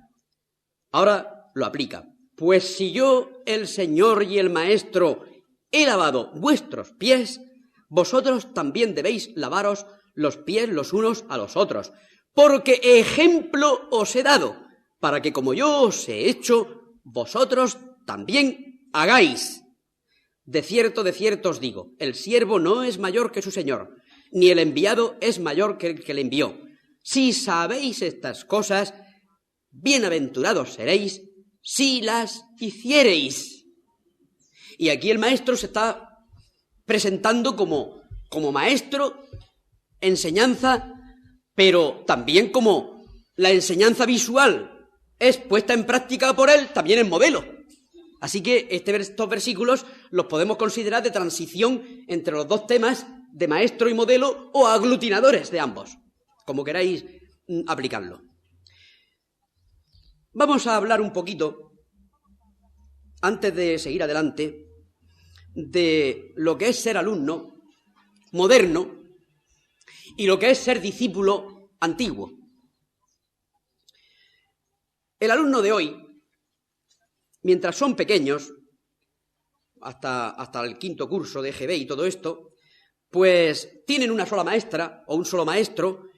Ahora lo aplica. Pues si yo, el Señor y el Maestro, he lavado vuestros pies, vosotros también debéis lavaros los pies los unos a los otros, porque ejemplo os he dado, para que como yo os he hecho, vosotros también hagáis. De cierto os digo, el siervo no es mayor que su señor, ni el enviado es mayor que el que le envió. Si sabéis estas cosas, bienaventurados seréis si las hiciereis. Y aquí el maestro se está presentando como maestro, enseñanza, pero también como la enseñanza visual es puesta en práctica por él, también es modelo. Así que estos versículos los podemos considerar de transición entre los dos temas de maestro y modelo, o aglutinadores de ambos, como queráis aplicarlo. Vamos a hablar un poquito, antes de seguir adelante, de lo que es ser alumno moderno y lo que es ser discípulo antiguo. El alumno de hoy, mientras son pequeños, hasta el quinto curso de EGB y todo esto, pues tienen una sola maestra o un solo maestro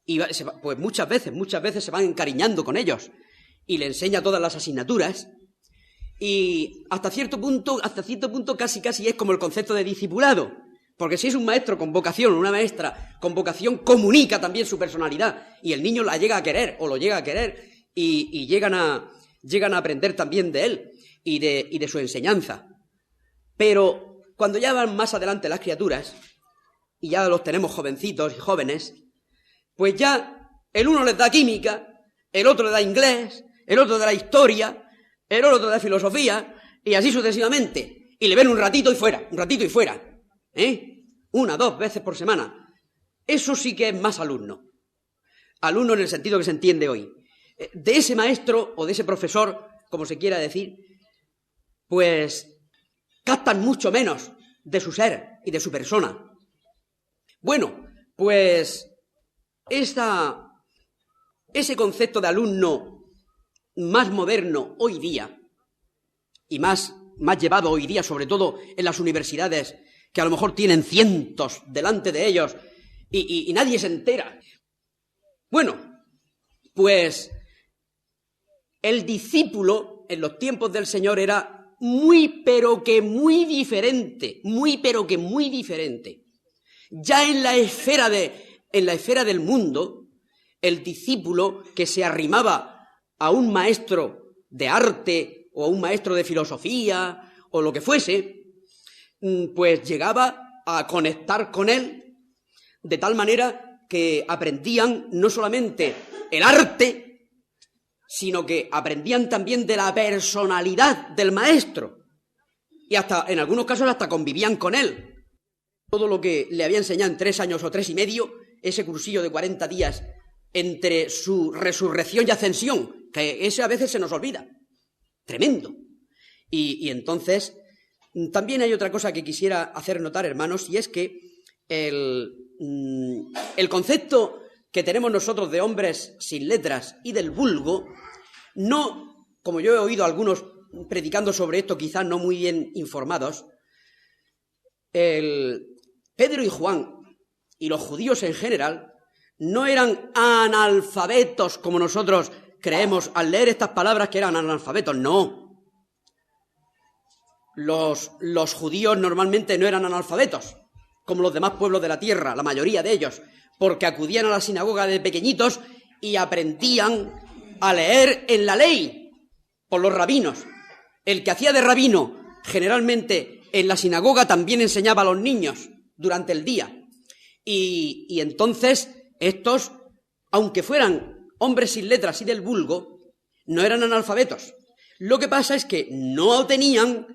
y pues muchas veces se van encariñando con ellos y le enseña todas las asignaturas, y hasta cierto punto casi es como el concepto de discipulado, porque si es un maestro con vocación, una maestra con vocación, comunica también su personalidad y el niño la llega a querer o lo llega a querer y llegan a aprender también de él y de su enseñanza. Pero cuando ya van más adelante las criaturas y ya los tenemos jovencitos y jóvenes, pues ya el uno les da química, el otro le da inglés, el otro le da historia, el otro le da filosofía, y así sucesivamente. Y le ven un ratito y fuera, una, 2 veces por semana. Eso sí que es más alumno. Alumno en el sentido que se entiende hoy. De ese maestro o de ese profesor, como se quiera decir, pues captan mucho menos de su ser y de su persona. Bueno, pues ese concepto de alumno más moderno hoy día y más llevado hoy día, sobre todo en las universidades, que a lo mejor tienen cientos delante de ellos y nadie se entera. Bueno, pues el discípulo en los tiempos del Señor era muy diferente. Ya en la esfera del mundo, el discípulo que se arrimaba a un maestro de arte o a un maestro de filosofía o lo que fuese, pues llegaba a conectar con él de tal manera que aprendían no solamente el arte, sino que aprendían también de la personalidad del maestro y hasta en algunos casos hasta convivían con él. Todo lo que le había enseñado en 3 años o 3 y medio, ese cursillo de 40 días entre su resurrección y ascensión, que ese a veces se nos olvida. Tremendo. Y entonces, también hay otra cosa que quisiera hacer notar, hermanos, y es que el concepto que tenemos nosotros de hombres sin letras y del vulgo, no, como yo he oído a algunos predicando sobre esto, quizás no muy bien informados, Pedro y Juan y los judíos en general no eran analfabetos como nosotros creemos al leer estas palabras que eran analfabetos. No. Los judíos normalmente no eran analfabetos, como los demás pueblos de la tierra, la mayoría de ellos, porque acudían a la sinagoga de pequeñitos y aprendían a leer en la ley por los rabinos. El que hacía de rabino, generalmente en la sinagoga, también enseñaba a los niños durante el día. Y entonces estos, aunque fueran hombres sin letras y del vulgo, no eran analfabetos. Lo que pasa es que no tenían,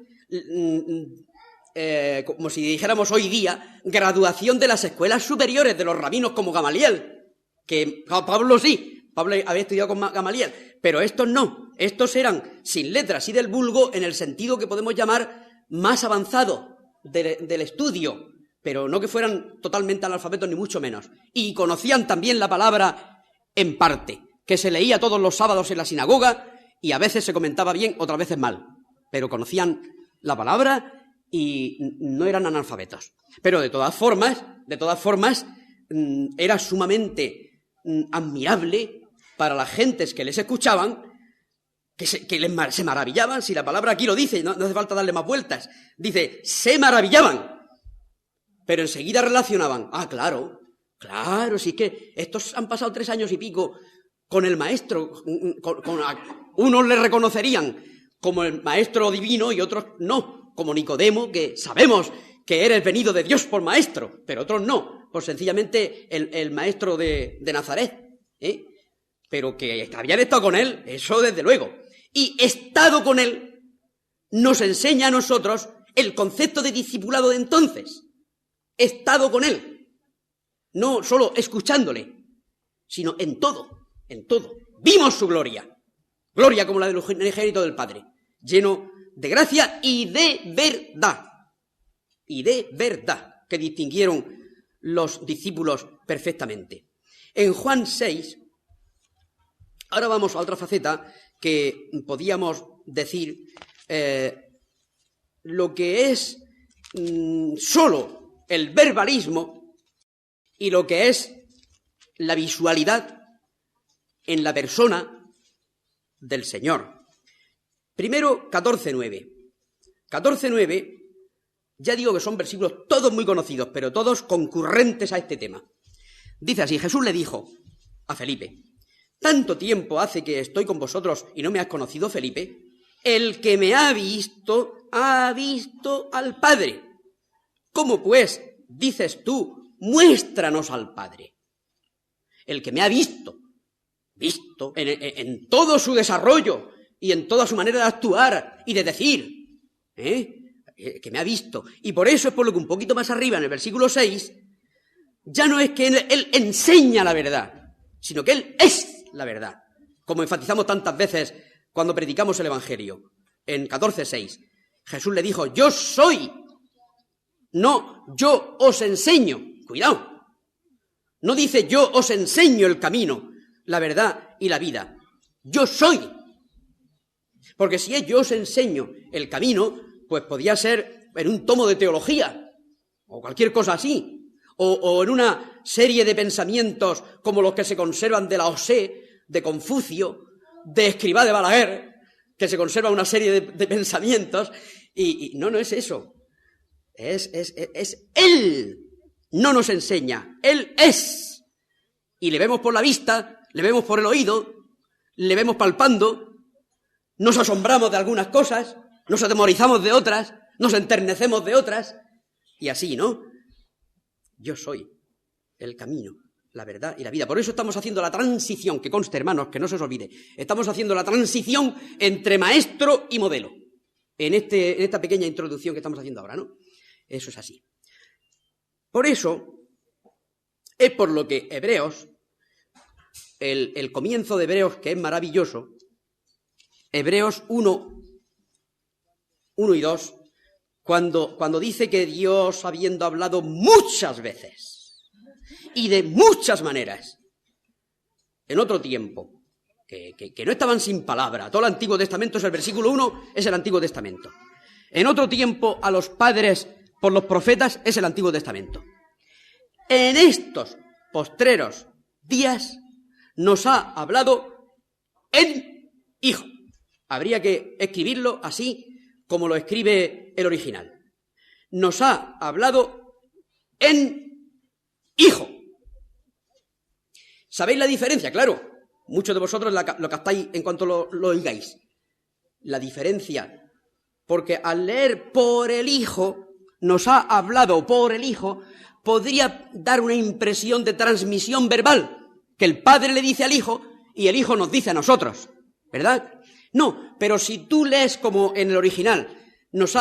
como si dijéramos hoy día, graduación de las escuelas superiores de los rabinos como Gamaliel, que Pablo sí, Pablo había estudiado con Gamaliel, pero estos no, estos eran sin letras y del vulgo en el sentido que podemos llamar más avanzado del estudio, pero no que fueran totalmente analfabetos ni mucho menos, y conocían también la palabra en parte, que se leía todos los sábados en la sinagoga y a veces se comentaba bien, otras veces mal, pero conocían la palabra y no eran analfabetos. Pero de todas formas, era sumamente admirable para las gentes que les escuchaban, que se maravillaban. Si la palabra aquí lo dice, no hace falta darle más vueltas, dice, se maravillaban, pero enseguida relacionaban, claro, sí que estos han pasado 3 años y pico con el maestro, unos le reconocerían como el maestro divino y otros no, como Nicodemo, que sabemos que eres venido de Dios por maestro, pero otros no, pues sencillamente el maestro de Nazaret, pero que habían estado con él, eso desde luego. Y estado con él nos enseña a nosotros el concepto de discipulado de entonces. Estado con él, no solo escuchándole, sino en todo, en todo. Vimos su gloria, gloria como la del unigénito del Padre, lleno de gracia y de verdad, que distinguieron los discípulos perfectamente. En Juan 6, ahora vamos a otra faceta que podíamos decir lo que es solo el verbalismo y lo que es la visualidad en la persona del Señor. Primero, 14:9. 14:9, ya digo que son versículos todos muy conocidos, pero todos concurrentes a este tema. Dice así, Jesús le dijo a Felipe, ¿tanto tiempo hace que estoy con vosotros y no me has conocido, Felipe? El que me ha visto al Padre. ¿Cómo pues dices tú, muéstranos al Padre? El que me ha visto en todo su desarrollo y en toda su manera de actuar y de decir, que me ha visto. Y por eso es por lo que un poquito más arriba, en el versículo 6, ya no es que él enseña la verdad, sino que él es la verdad, como enfatizamos tantas veces cuando predicamos el Evangelio. En 14:6, Jesús le dijo, yo soy, no, yo os enseño. Cuidado, no dice yo os enseño el camino, la verdad y la vida. Yo soy. Porque si es yo os enseño el camino, pues podía ser en un tomo de teología, o cualquier cosa así, o en una serie de pensamientos como los que se conservan de Lao Tse, de Confucio, de Escribá de Balaguer, que se conserva una serie de pensamientos, y no es eso. Es Él. No nos enseña, Él es. Y le vemos por la vista, le vemos por el oído, le vemos palpando, nos asombramos de algunas cosas, nos atemorizamos de otras, nos enternecemos de otras, y así, ¿no? Yo soy el camino, la verdad y la vida. Por eso estamos haciendo la transición, que conste, hermanos, que no se os olvide, estamos haciendo la transición entre maestro y modelo, en esta pequeña introducción que estamos haciendo ahora, ¿no? Eso es así. Por eso, es por lo que Hebreos, el comienzo de Hebreos, que es maravilloso, Hebreos 1 y 2, cuando dice que Dios, habiendo hablado muchas veces y de muchas maneras, en otro tiempo, que no estaban sin palabra, todo el Antiguo Testamento es el versículo 1, es el Antiguo Testamento. En otro tiempo, a los padres por los profetas es el Antiguo Testamento. En estos postreros días nos ha hablado en Hijo. Habría que escribirlo así como lo escribe el original. Nos ha hablado en Hijo. ¿Sabéis la diferencia? Claro, muchos de vosotros lo captáis en cuanto lo oigáis. La diferencia, porque al leer por el Hijo, nos ha hablado por el Hijo, podría dar una impresión de transmisión verbal, que el Padre le dice al Hijo y el Hijo nos dice a nosotros, ¿verdad? No, pero si tú lees como en el original,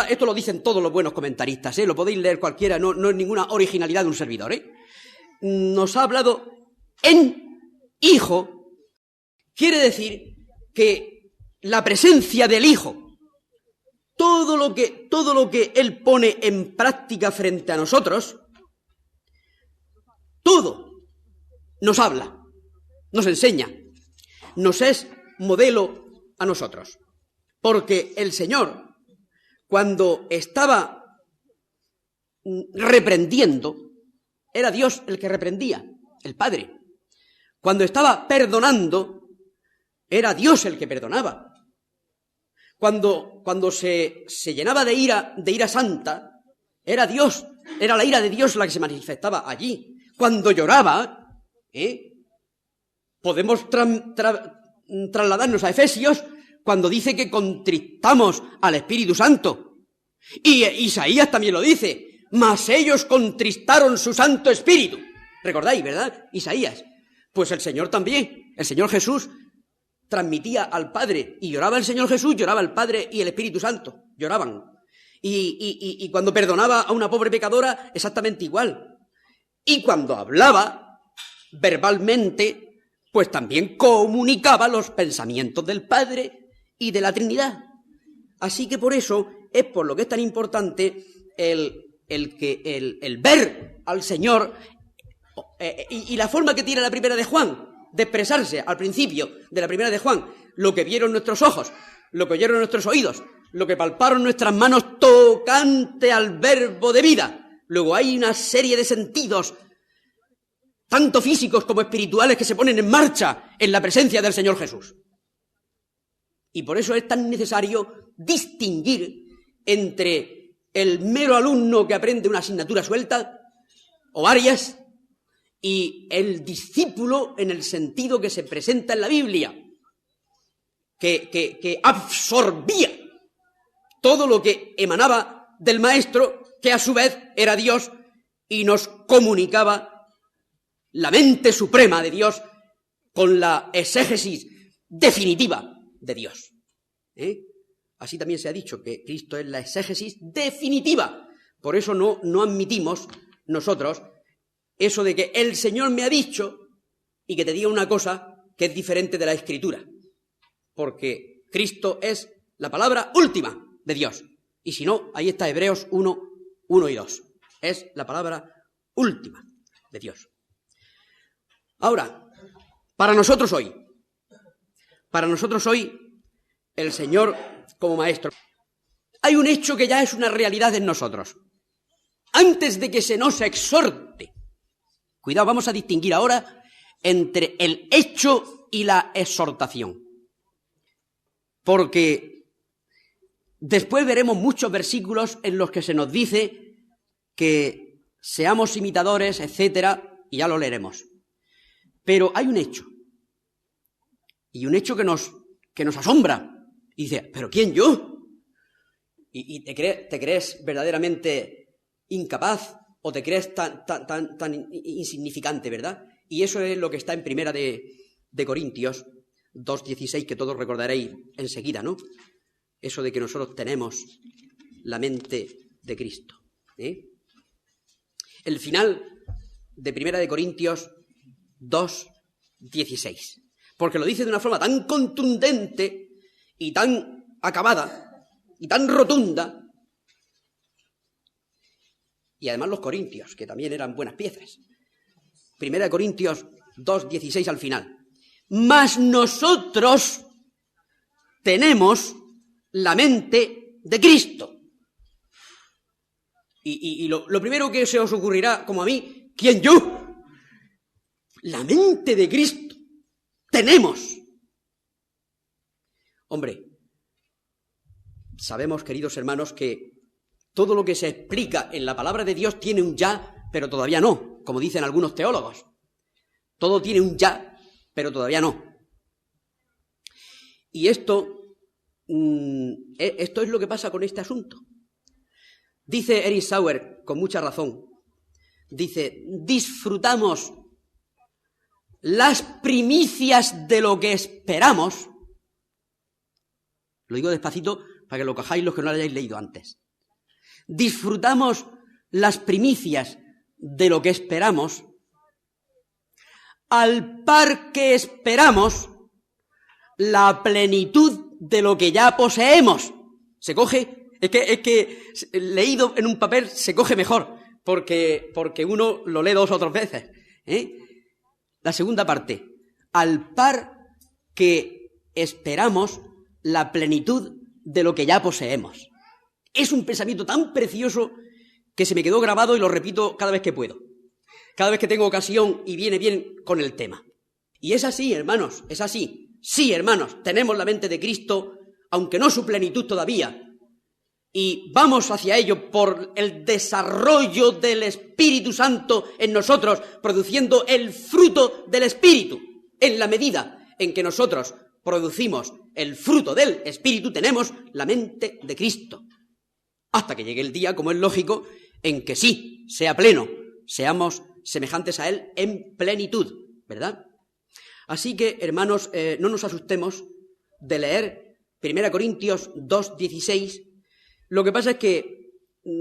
esto lo dicen todos los buenos comentaristas, lo podéis leer cualquiera, no es ninguna originalidad de un servidor, nos ha hablado en Hijo, quiere decir que la presencia del Hijo, todo lo que Él pone en práctica frente a nosotros, todo nos habla, nos enseña, nos es modelo a nosotros. Porque el Señor, cuando estaba reprendiendo, era Dios el que reprendía, el Padre. Cuando estaba perdonando, era Dios el que perdonaba. Cuando se llenaba de ira santa, era Dios, era la ira de Dios la que se manifestaba allí. Cuando lloraba, podemos trasladarnos a Efesios, cuando dice que contristamos al Espíritu Santo. Y Isaías también lo dice, mas ellos contristaron su Santo Espíritu. ¿Recordáis, verdad? Isaías. Pues el Señor también, el Señor Jesús transmitía al Padre, y lloraba el Señor Jesús, lloraba el Padre y el Espíritu Santo, lloraban. Y cuando perdonaba a una pobre pecadora, exactamente igual. Y cuando hablaba verbalmente, pues también comunicaba los pensamientos del Padre y de la Trinidad. Así que por eso es por lo que es tan importante el ver al Señor y la forma que tiene la primera de Juan de expresarse al principio de la primera de Juan, lo que vieron nuestros ojos, lo que oyeron nuestros oídos, lo que palparon nuestras manos tocante al verbo de vida. Luego hay una serie de sentidos, tanto físicos como espirituales, que se ponen en marcha en la presencia del Señor Jesús. Y por eso es tan necesario distinguir entre el mero alumno que aprende una asignatura suelta, o varias, y el discípulo en el sentido que se presenta en la Biblia, que absorbía todo lo que emanaba del Maestro, que a su vez era Dios, y nos comunicaba la mente suprema de Dios con la exégesis definitiva de Dios. Así también se ha dicho que Cristo es la exégesis definitiva. Por eso no admitimos nosotros eso de que el Señor me ha dicho y que te diga una cosa que es diferente de la Escritura. Porque Cristo es la palabra última de Dios. Y si no, ahí está Hebreos 1 y 2. Es la palabra última de Dios. Ahora, para nosotros hoy, el Señor como Maestro, hay un hecho que ya es una realidad en nosotros. Antes de que se nos exhorte, cuidado, vamos a distinguir ahora entre el hecho y la exhortación. Porque después veremos muchos versículos en los que se nos dice que seamos imitadores, etcétera, y ya lo leeremos. Pero hay un hecho, y un hecho que nos asombra. Y dice, ¿pero quién, yo? ¿Y te crees verdaderamente incapaz o te crees tan insignificante, verdad? Y eso es lo que está en Primera de Corintios 2:16, que todos recordaréis enseguida, ¿no? Eso de que nosotros tenemos la mente de Cristo. El final de Primera de Corintios 2:16. Porque lo dice de una forma tan contundente y tan acabada y tan rotunda. Y además los corintios, que también eran buenas piezas. Primera de Corintios 2:16 al final. Mas nosotros tenemos la mente de Cristo. Y lo primero que se os ocurrirá, como a mí, ¿quién, yo? La mente de Cristo. Tenemos. Hombre, sabemos, queridos hermanos, que todo lo que se explica en la palabra de Dios tiene un ya, pero todavía no, como dicen algunos teólogos. Todo tiene un ya, pero todavía no. Y esto es lo que pasa con este asunto. Dice Erich Sauer, con mucha razón, dice, disfrutamos las primicias de lo que esperamos. Lo digo despacito para que lo cojáis los que no lo hayáis leído antes. Disfrutamos las primicias de lo que esperamos, al par que esperamos la plenitud de lo que ya poseemos. Se coge Es que leído en un papel se coge mejor, porque uno lo lee 2 o 3 veces. La segunda parte. Al par que esperamos la plenitud de lo que ya poseemos. Es un pensamiento tan precioso que se me quedó grabado y lo repito cada vez que puedo. Cada vez que tengo ocasión y viene bien con el tema. Y es así, hermanos, es así. Sí, hermanos, tenemos la mente de Cristo, aunque no su plenitud todavía. Y vamos hacia ello por el desarrollo del Espíritu Santo en nosotros, produciendo el fruto del Espíritu. En la medida en que nosotros producimos el fruto del Espíritu, tenemos la mente de Cristo. Hasta que llegue el día, como es lógico, en que sí, sea pleno, seamos semejantes a Él en plenitud, ¿verdad? Así que, hermanos, no nos asustemos de leer 1 Corintios 2:16. Lo que pasa es que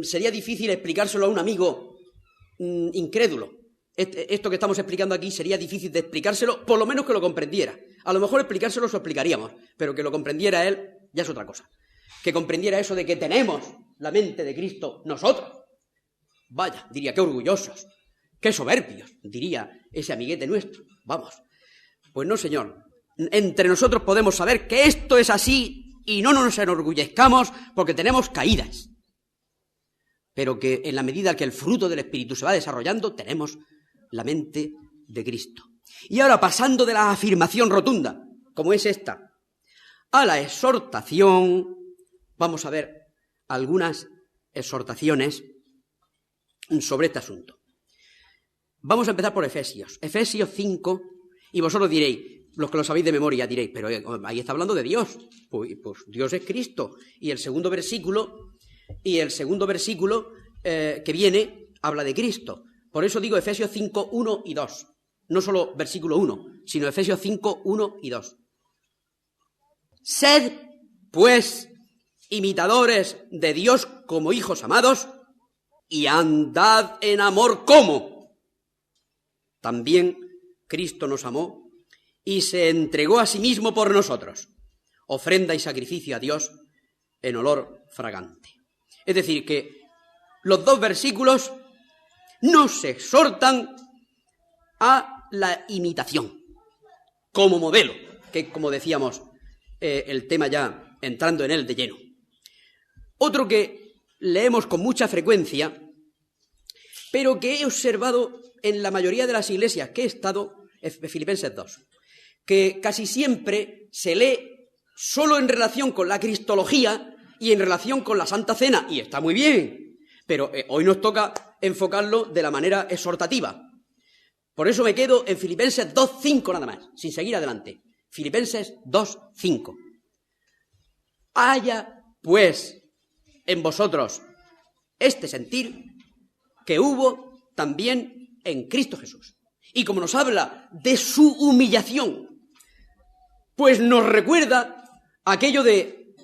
sería difícil explicárselo a un amigo incrédulo. Esto que estamos explicando aquí sería difícil de explicárselo, por lo menos que lo comprendiera. A lo mejor explicárselo lo explicaríamos, pero que lo comprendiera él ya es otra cosa. Que comprendiera eso de que tenemos la mente de Cristo nosotros. Vaya, diría, qué orgullosos, qué soberbios, diría ese amiguete nuestro. Vamos. Pues no, señor. Entre nosotros podemos saber que esto es así y no nos enorgullezcamos porque tenemos caídas. Pero que en la medida que el fruto del Espíritu se va desarrollando, tenemos la mente de Cristo. Y ahora, pasando de la afirmación rotunda, como es esta, a la exhortación, vamos a ver algunas exhortaciones sobre este asunto. Vamos a empezar por Efesios 5, y vosotros diréis, los que lo sabéis de memoria diréis, pero ahí está hablando de Dios, pues Dios es Cristo, y el segundo versículo que viene habla de Cristo. Por eso digo Efesios 5, 1 y 2, no solo versículo 1, sino Efesios 5, 1 y 2. Sed, pues, imitadores de Dios como hijos amados, y andad en amor como también Cristo nos amó y se entregó a sí mismo por nosotros, ofrenda y sacrificio a Dios en olor fragante. Es decir, que los 2 versículos nos exhortan a la imitación como modelo, que como decíamos, el tema ya entrando en él de lleno. Otro que leemos con mucha frecuencia, pero que he observado en la mayoría de las iglesias que he estado, es Filipenses 2, que casi siempre se lee solo en relación con la cristología y en relación con la Santa Cena, y está muy bien, pero hoy nos toca enfocarlo de la manera exhortativa. Por eso me quedo en Filipenses 2:5 nada más, sin seguir adelante. Filipenses 2:5. Haya, pues, en vosotros este sentir que hubo también en Cristo Jesús. Y como nos habla de su humillación, pues nos recuerda aquello de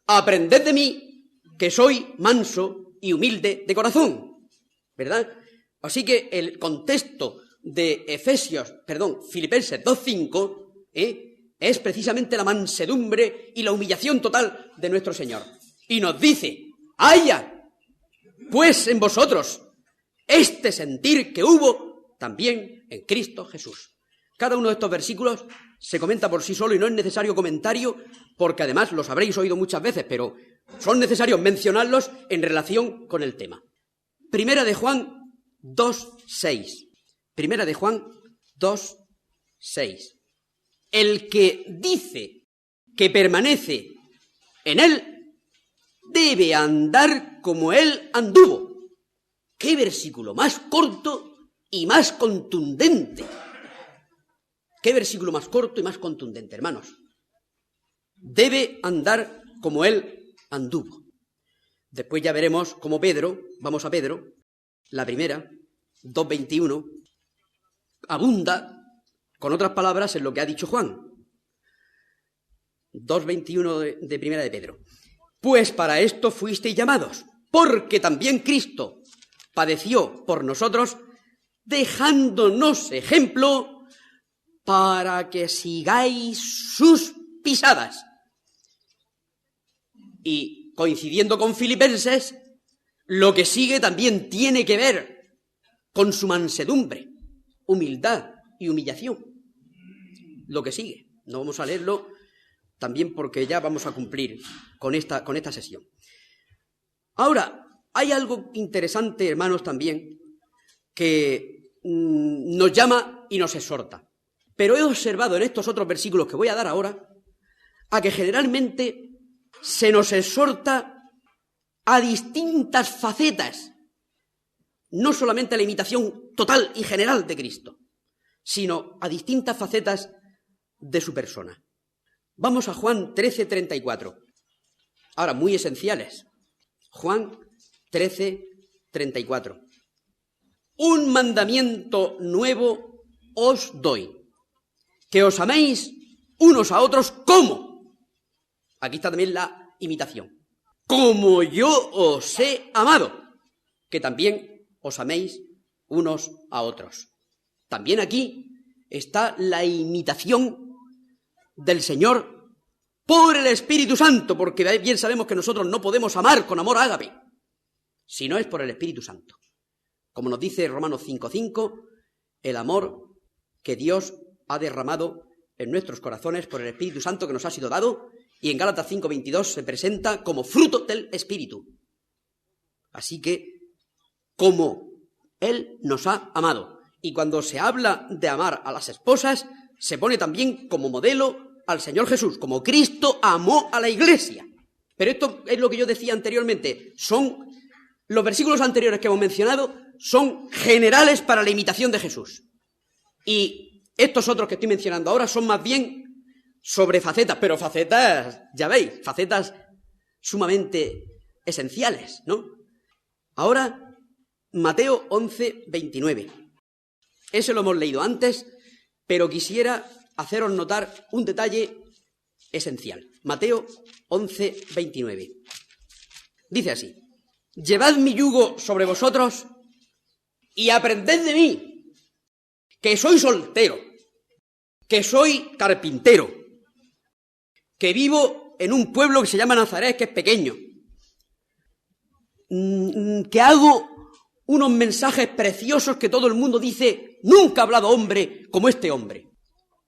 aprended de mí, que soy manso y humilde de corazón, ¿verdad? Así que el contexto de Filipenses 2:5 es precisamente la mansedumbre y la humillación total de nuestro Señor. Y nos dice, haya pues en vosotros este sentir que hubo también en Cristo Jesús. Cada uno de estos versículos se comenta por sí solo y no es necesario comentario, porque además los habréis oído muchas veces, pero son necesarios mencionarlos en relación con el tema. Primera de Juan 2:6. Primera de Juan 2:6. El que dice que permanece en él debe andar como él anduvo. ¡Qué versículo más corto y más contundente! ¡Qué versículo más corto y más contundente, hermanos! Debe andar como él anduvo. Después ya veremos cómo Pedro, vamos a Pedro, la primera, 2:21, abunda, con otras palabras, en lo que ha dicho Juan. 2:21 de primera de Pedro. Pues para esto fuisteis llamados, porque también Cristo padeció por nosotros, dejándonos ejemplo para que sigáis sus pisadas. Y coincidiendo con Filipenses, lo que sigue también tiene que ver con su mansedumbre, humildad y humillación. Lo que sigue. No vamos a leerlo también porque ya vamos a cumplir con esta sesión. Ahora, hay algo interesante, hermanos, también, que nos llama y nos exhorta. Pero he observado en estos otros versículos que voy a dar ahora, a que generalmente se nos exhorta a distintas facetas, no solamente a la imitación total y general de Cristo, sino a distintas facetas de su persona. Vamos a Juan 13:34. Ahora, muy esenciales. Juan 13:34. Un mandamiento nuevo os doy, que os améis unos a otros como. Aquí está también la imitación. Como yo os he amado, que también os améis unos a otros. También aquí está la imitación del Señor por el Espíritu Santo, porque bien sabemos que nosotros no podemos amar con amor ágape, si no es por el Espíritu Santo. Como nos dice Romanos 5:5, el amor que Dios ha derramado en nuestros corazones por el Espíritu Santo que nos ha sido dado, y en Gálatas 5:22 se presenta como fruto del Espíritu. Así que, como Él nos ha amado, y cuando se habla de amar a las esposas, se pone también como modelo al Señor Jesús, como Cristo amó a la Iglesia. Pero esto es lo que yo decía anteriormente, los versículos anteriores que hemos mencionado son generales para la imitación de Jesús. Y estos otros que estoy mencionando ahora son más bien sobre facetas, pero facetas, ya veis, facetas sumamente esenciales, ¿no? Ahora, Mateo 11:29. Ese lo hemos leído antes, pero quisiera haceros notar un detalle esencial. Mateo 11:29. Dice así: llevad mi yugo sobre vosotros y aprended de mí, que soy soltero, que soy carpintero, que vivo en un pueblo que se llama Nazaret, que es pequeño, que hago unos mensajes preciosos que todo el mundo dice, nunca ha hablado hombre como este hombre.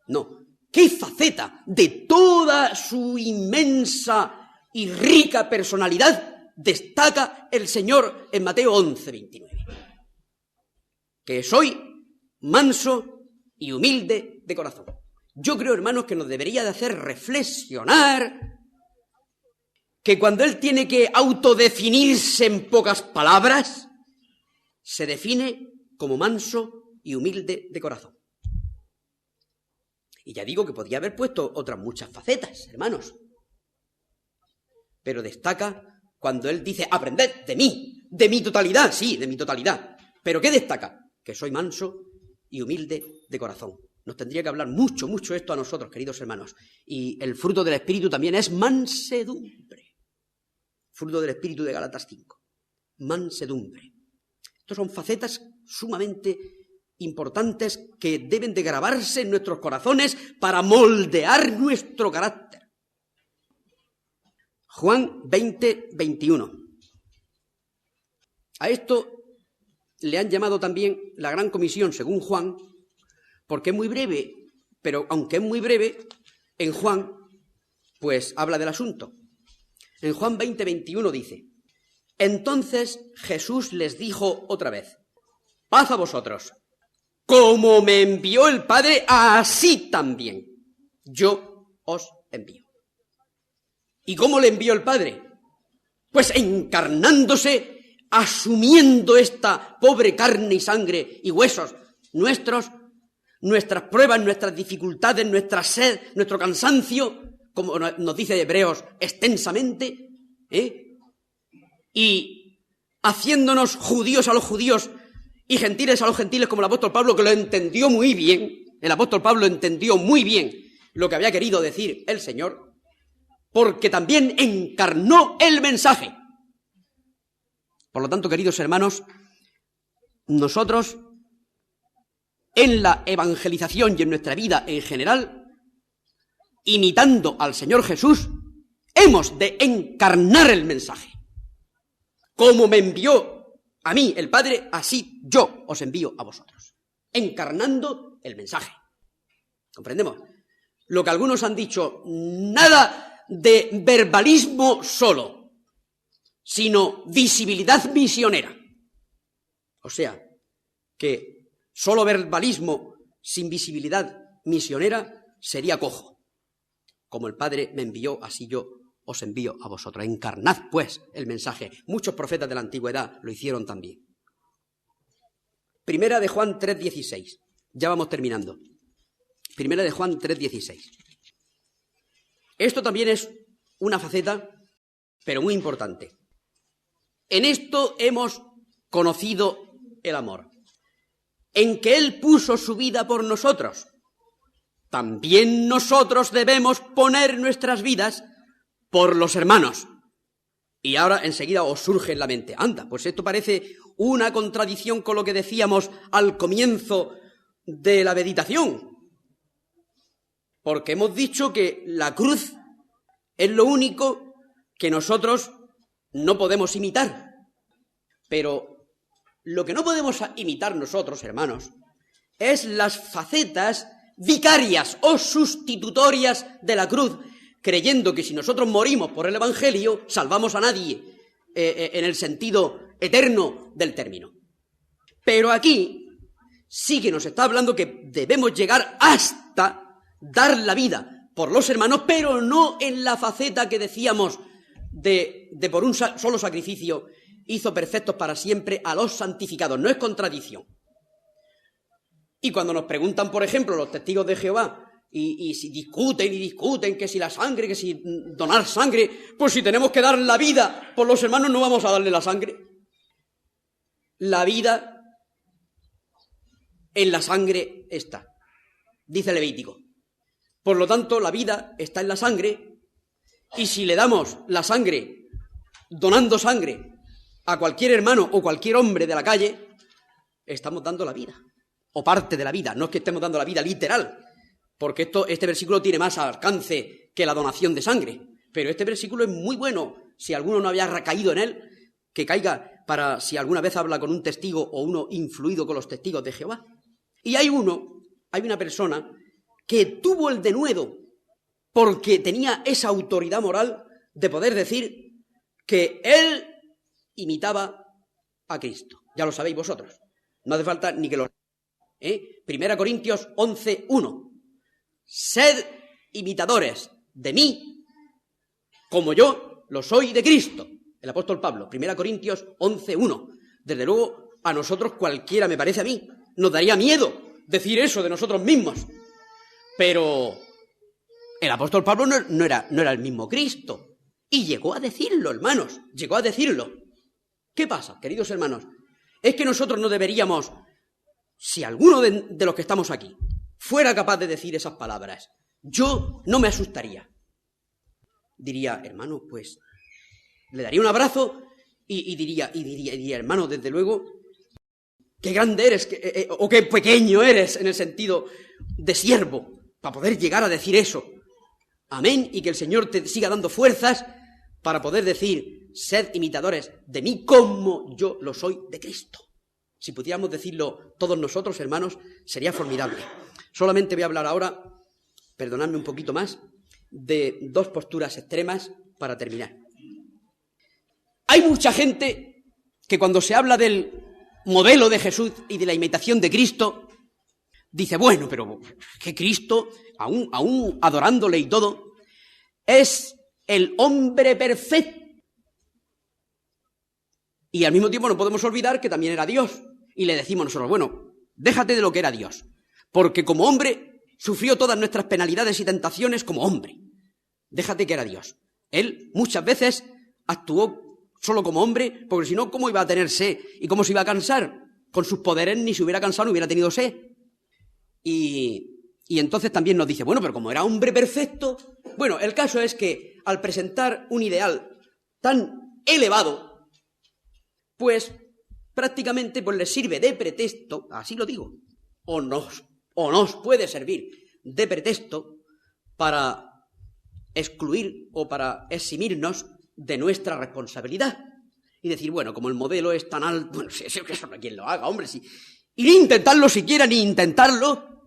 No, qué faceta de toda su inmensa y rica personalidad destaca el Señor en Mateo 11:29. Que soy manso y humilde de corazón. Yo creo, hermanos, que nos debería de hacer reflexionar que cuando Él tiene que autodefinirse en pocas palabras, se define como manso y humilde de corazón. Y ya digo que podía haber puesto otras muchas facetas, hermanos. Pero destaca cuando Él dice, aprended de mí, de mi totalidad, sí, de mi totalidad. ¿Pero qué destaca? Que soy manso y humilde de corazón. Nos tendría que hablar mucho esto a nosotros, queridos hermanos. Y el fruto del Espíritu también es mansedumbre. Fruto del Espíritu de Gálatas 5. Mansedumbre. Estas son facetas sumamente importantes que deben de grabarse en nuestros corazones para moldear nuestro carácter. Juan 20:21. A esto le han llamado también la Gran Comisión, según Juan, porque es muy breve, pero aunque es muy breve, en Juan, pues habla del asunto. En Juan 20:21 dice: entonces Jesús les dijo otra vez, paz a vosotros, como me envió el Padre, así también yo os envío. ¿Y cómo le envió el Padre? Pues encarnándose, asumiendo esta pobre carne y sangre y huesos nuestros, nuestras pruebas, nuestras dificultades, nuestra sed, nuestro cansancio, como nos dice Hebreos extensamente, y haciéndonos judíos a los judíos y gentiles a los gentiles, como el apóstol Pablo, que lo entendió muy bien. El apóstol Pablo entendió muy bien lo que había querido decir el Señor, porque también encarnó el mensaje. Por lo tanto, queridos hermanos, nosotros en la evangelización y en nuestra vida en general, imitando al Señor Jesús, hemos de encarnar el mensaje. Como me envió a mí el Padre, así yo os envío a vosotros. Encarnando el mensaje. ¿Comprendemos? Lo que algunos han dicho, nada de verbalismo solo, sino visibilidad misionera. O sea, que solo verbalismo sin visibilidad misionera sería cojo. Como el Padre me envió, así yo os envío a vosotros. Encarnad, pues, el mensaje. Muchos profetas de la antigüedad lo hicieron también. Primera de Juan 3:16. Ya vamos terminando. Primera de Juan 3:16. Esto también es una faceta, pero muy importante. En esto hemos conocido el amor, en que Él puso su vida por nosotros. También nosotros debemos poner nuestras vidas por los hermanos. Y ahora enseguida os surge en la mente, anda, pues esto parece una contradicción con lo que decíamos al comienzo de la meditación. Porque hemos dicho que la cruz es lo único que nosotros no podemos imitar. Pero lo que no podemos imitar nosotros, hermanos, es las facetas vicarias o sustitutorias de la cruz, creyendo que si nosotros morimos por el Evangelio, salvamos a nadie en el sentido eterno del término. Pero aquí sí que nos está hablando que debemos llegar hasta dar la vida por los hermanos, pero no en la faceta que decíamos de por un solo sacrificio hizo perfectos para siempre a los santificados. No es contradicción. Y cuando nos preguntan, por ejemplo, los testigos de Jehová, y si discuten que si la sangre, que si donar sangre, pues si tenemos que dar la vida por los hermanos, no vamos a darle la sangre. La vida en la sangre está, dice Levítico. Por lo tanto, la vida está en la sangre, y si le damos la sangre, donando sangre a cualquier hermano o cualquier hombre de la calle, estamos dando la vida, o parte de la vida. No es que estemos dando la vida literal, porque este versículo tiene más alcance que la donación de sangre, pero este versículo es muy bueno. Si alguno no había recaído en él, que caiga para si alguna vez habla con un testigo o uno influido con los testigos de Jehová. Y hay una persona que tuvo el denuedo porque tenía esa autoridad moral de poder decir que él imitaba a Cristo. Ya lo sabéis vosotros. No hace falta ni que lo... Primera Corintios 11:1. Sed imitadores de mí, como yo lo soy de Cristo. El apóstol Pablo, Primera Corintios 11:1. Desde luego, a nosotros cualquiera, me parece a mí, nos daría miedo decir eso de nosotros mismos. Pero el apóstol Pablo no era el mismo Cristo. Y llegó a decirlo, hermanos, llegó a decirlo. ¿Qué pasa, queridos hermanos? Es que nosotros no deberíamos, si alguno de los que estamos aquí fuera capaz de decir esas palabras, yo no me asustaría. Diría, hermano, pues, le daría un abrazo y diría, hermano, desde luego, qué grande eres, o qué pequeño eres en el sentido de siervo, para poder llegar a decir eso. Amén, y que el Señor te siga dando fuerzas para poder decir, sed imitadores de mí como yo lo soy de Cristo. Si pudiéramos decirlo todos nosotros, hermanos, sería formidable. Solamente voy a hablar ahora, perdonadme un poquito más, de dos posturas extremas para terminar. Hay mucha gente que cuando se habla del modelo de Jesús y de la imitación de Cristo, dice, bueno, pero que Cristo, aún adorándole y todo, es el hombre perfecto. Y al mismo tiempo no podemos olvidar que también era Dios. Y le decimos nosotros, bueno, déjate de lo que era Dios, porque como hombre sufrió todas nuestras penalidades y tentaciones como hombre. Déjate que era Dios. Él muchas veces actuó solo como hombre, porque si no, ¿cómo iba a tener sed? ¿Y cómo se iba a cansar? Con sus poderes ni se hubiera cansado, ni hubiera tenido sed. Y entonces también nos dice, bueno, pero como era hombre perfecto... Bueno, el caso es que al presentar un ideal tan elevado, pues prácticamente pues les sirve de pretexto, así lo digo, o nos puede servir de pretexto para excluir o para eximirnos de nuestra responsabilidad. Y decir, bueno, como el modelo es tan alto, bueno, si eso no hay quien lo haga, hombre, si, y ni intentarlo siquiera, ni intentarlo,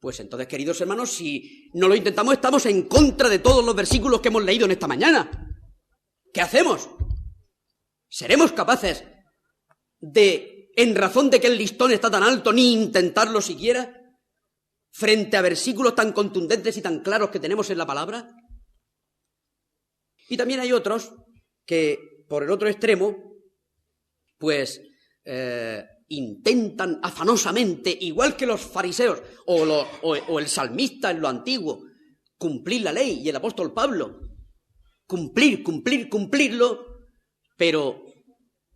pues entonces, queridos hermanos, si no lo intentamos, estamos en contra de todos los versículos que hemos leído en esta mañana. ¿Qué hacemos? ¿Seremos capaces de, en razón de que el listón está tan alto, ni intentarlo siquiera, frente a versículos tan contundentes y tan claros que tenemos en la palabra? Y también hay otros que, por el otro extremo, pues intentan afanosamente, igual que los fariseos o el salmista en lo antiguo, cumplir la ley, y el apóstol Pablo, cumplirlo, pero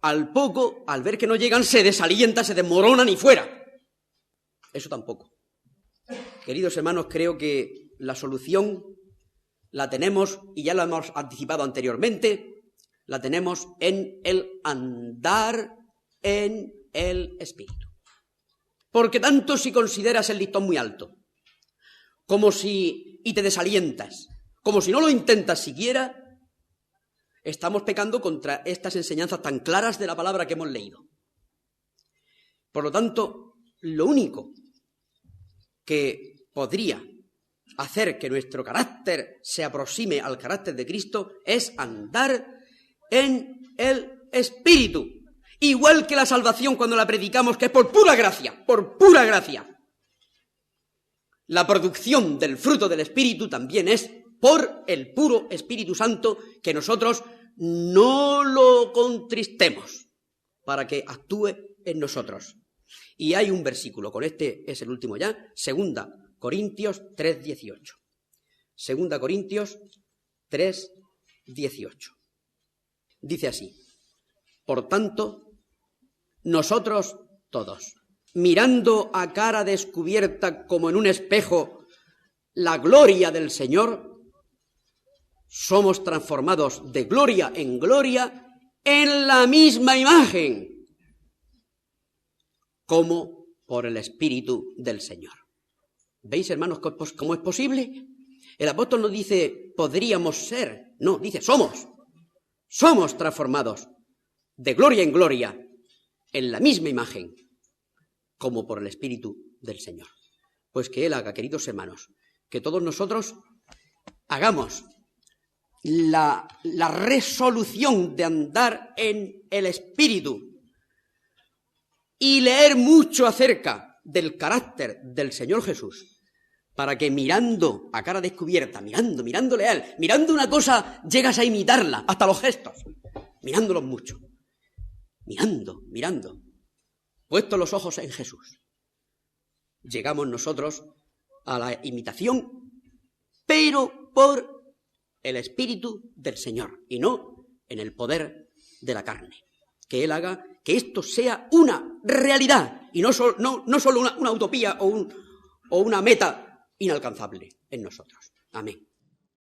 al poco, al ver que no llegan, se desalientan, se desmoronan y fuera. Eso tampoco. Queridos hermanos, creo que la solución la tenemos, y ya la hemos anticipado anteriormente, la tenemos en el andar en el Espíritu. Porque tanto si consideras el listón muy alto, y te desalientas, como si no lo intentas siquiera, estamos pecando contra estas enseñanzas tan claras de la palabra que hemos leído. Por lo tanto, lo único que podría hacer que nuestro carácter se aproxime al carácter de Cristo es andar en el Espíritu. Igual que la salvación cuando la predicamos, que es por pura gracia, por pura gracia. La producción del fruto del Espíritu también es por el puro Espíritu Santo, que nosotros no lo contristemos para que actúe en nosotros. Y hay un versículo, con este es el último ya, 2 Corintios 3:18. 2 Corintios 3:18. Dice así: por tanto, nosotros todos, mirando a cara descubierta como en un espejo la gloria del Señor, somos transformados de gloria en gloria en la misma imagen, como por el Espíritu del Señor. ¿Veis, hermanos, cómo es posible? El apóstol no dice podríamos ser, no, dice somos transformados de gloria en gloria en la misma imagen, como por el Espíritu del Señor. Pues que Él haga, queridos hermanos, que todos nosotros hagamos la resolución de andar en el Espíritu y leer mucho acerca del carácter del Señor Jesús, para que mirando a cara descubierta, mirándole a Él, mirando una cosa, llegas a imitarla, hasta los gestos, mirándolos mucho, mirando, puestos los ojos en Jesús, llegamos nosotros a la imitación, pero por el Espíritu del Señor, y no en el poder de la carne. Que Él haga que esto sea una realidad, y no solo una utopía o una meta inalcanzable en nosotros. Amén.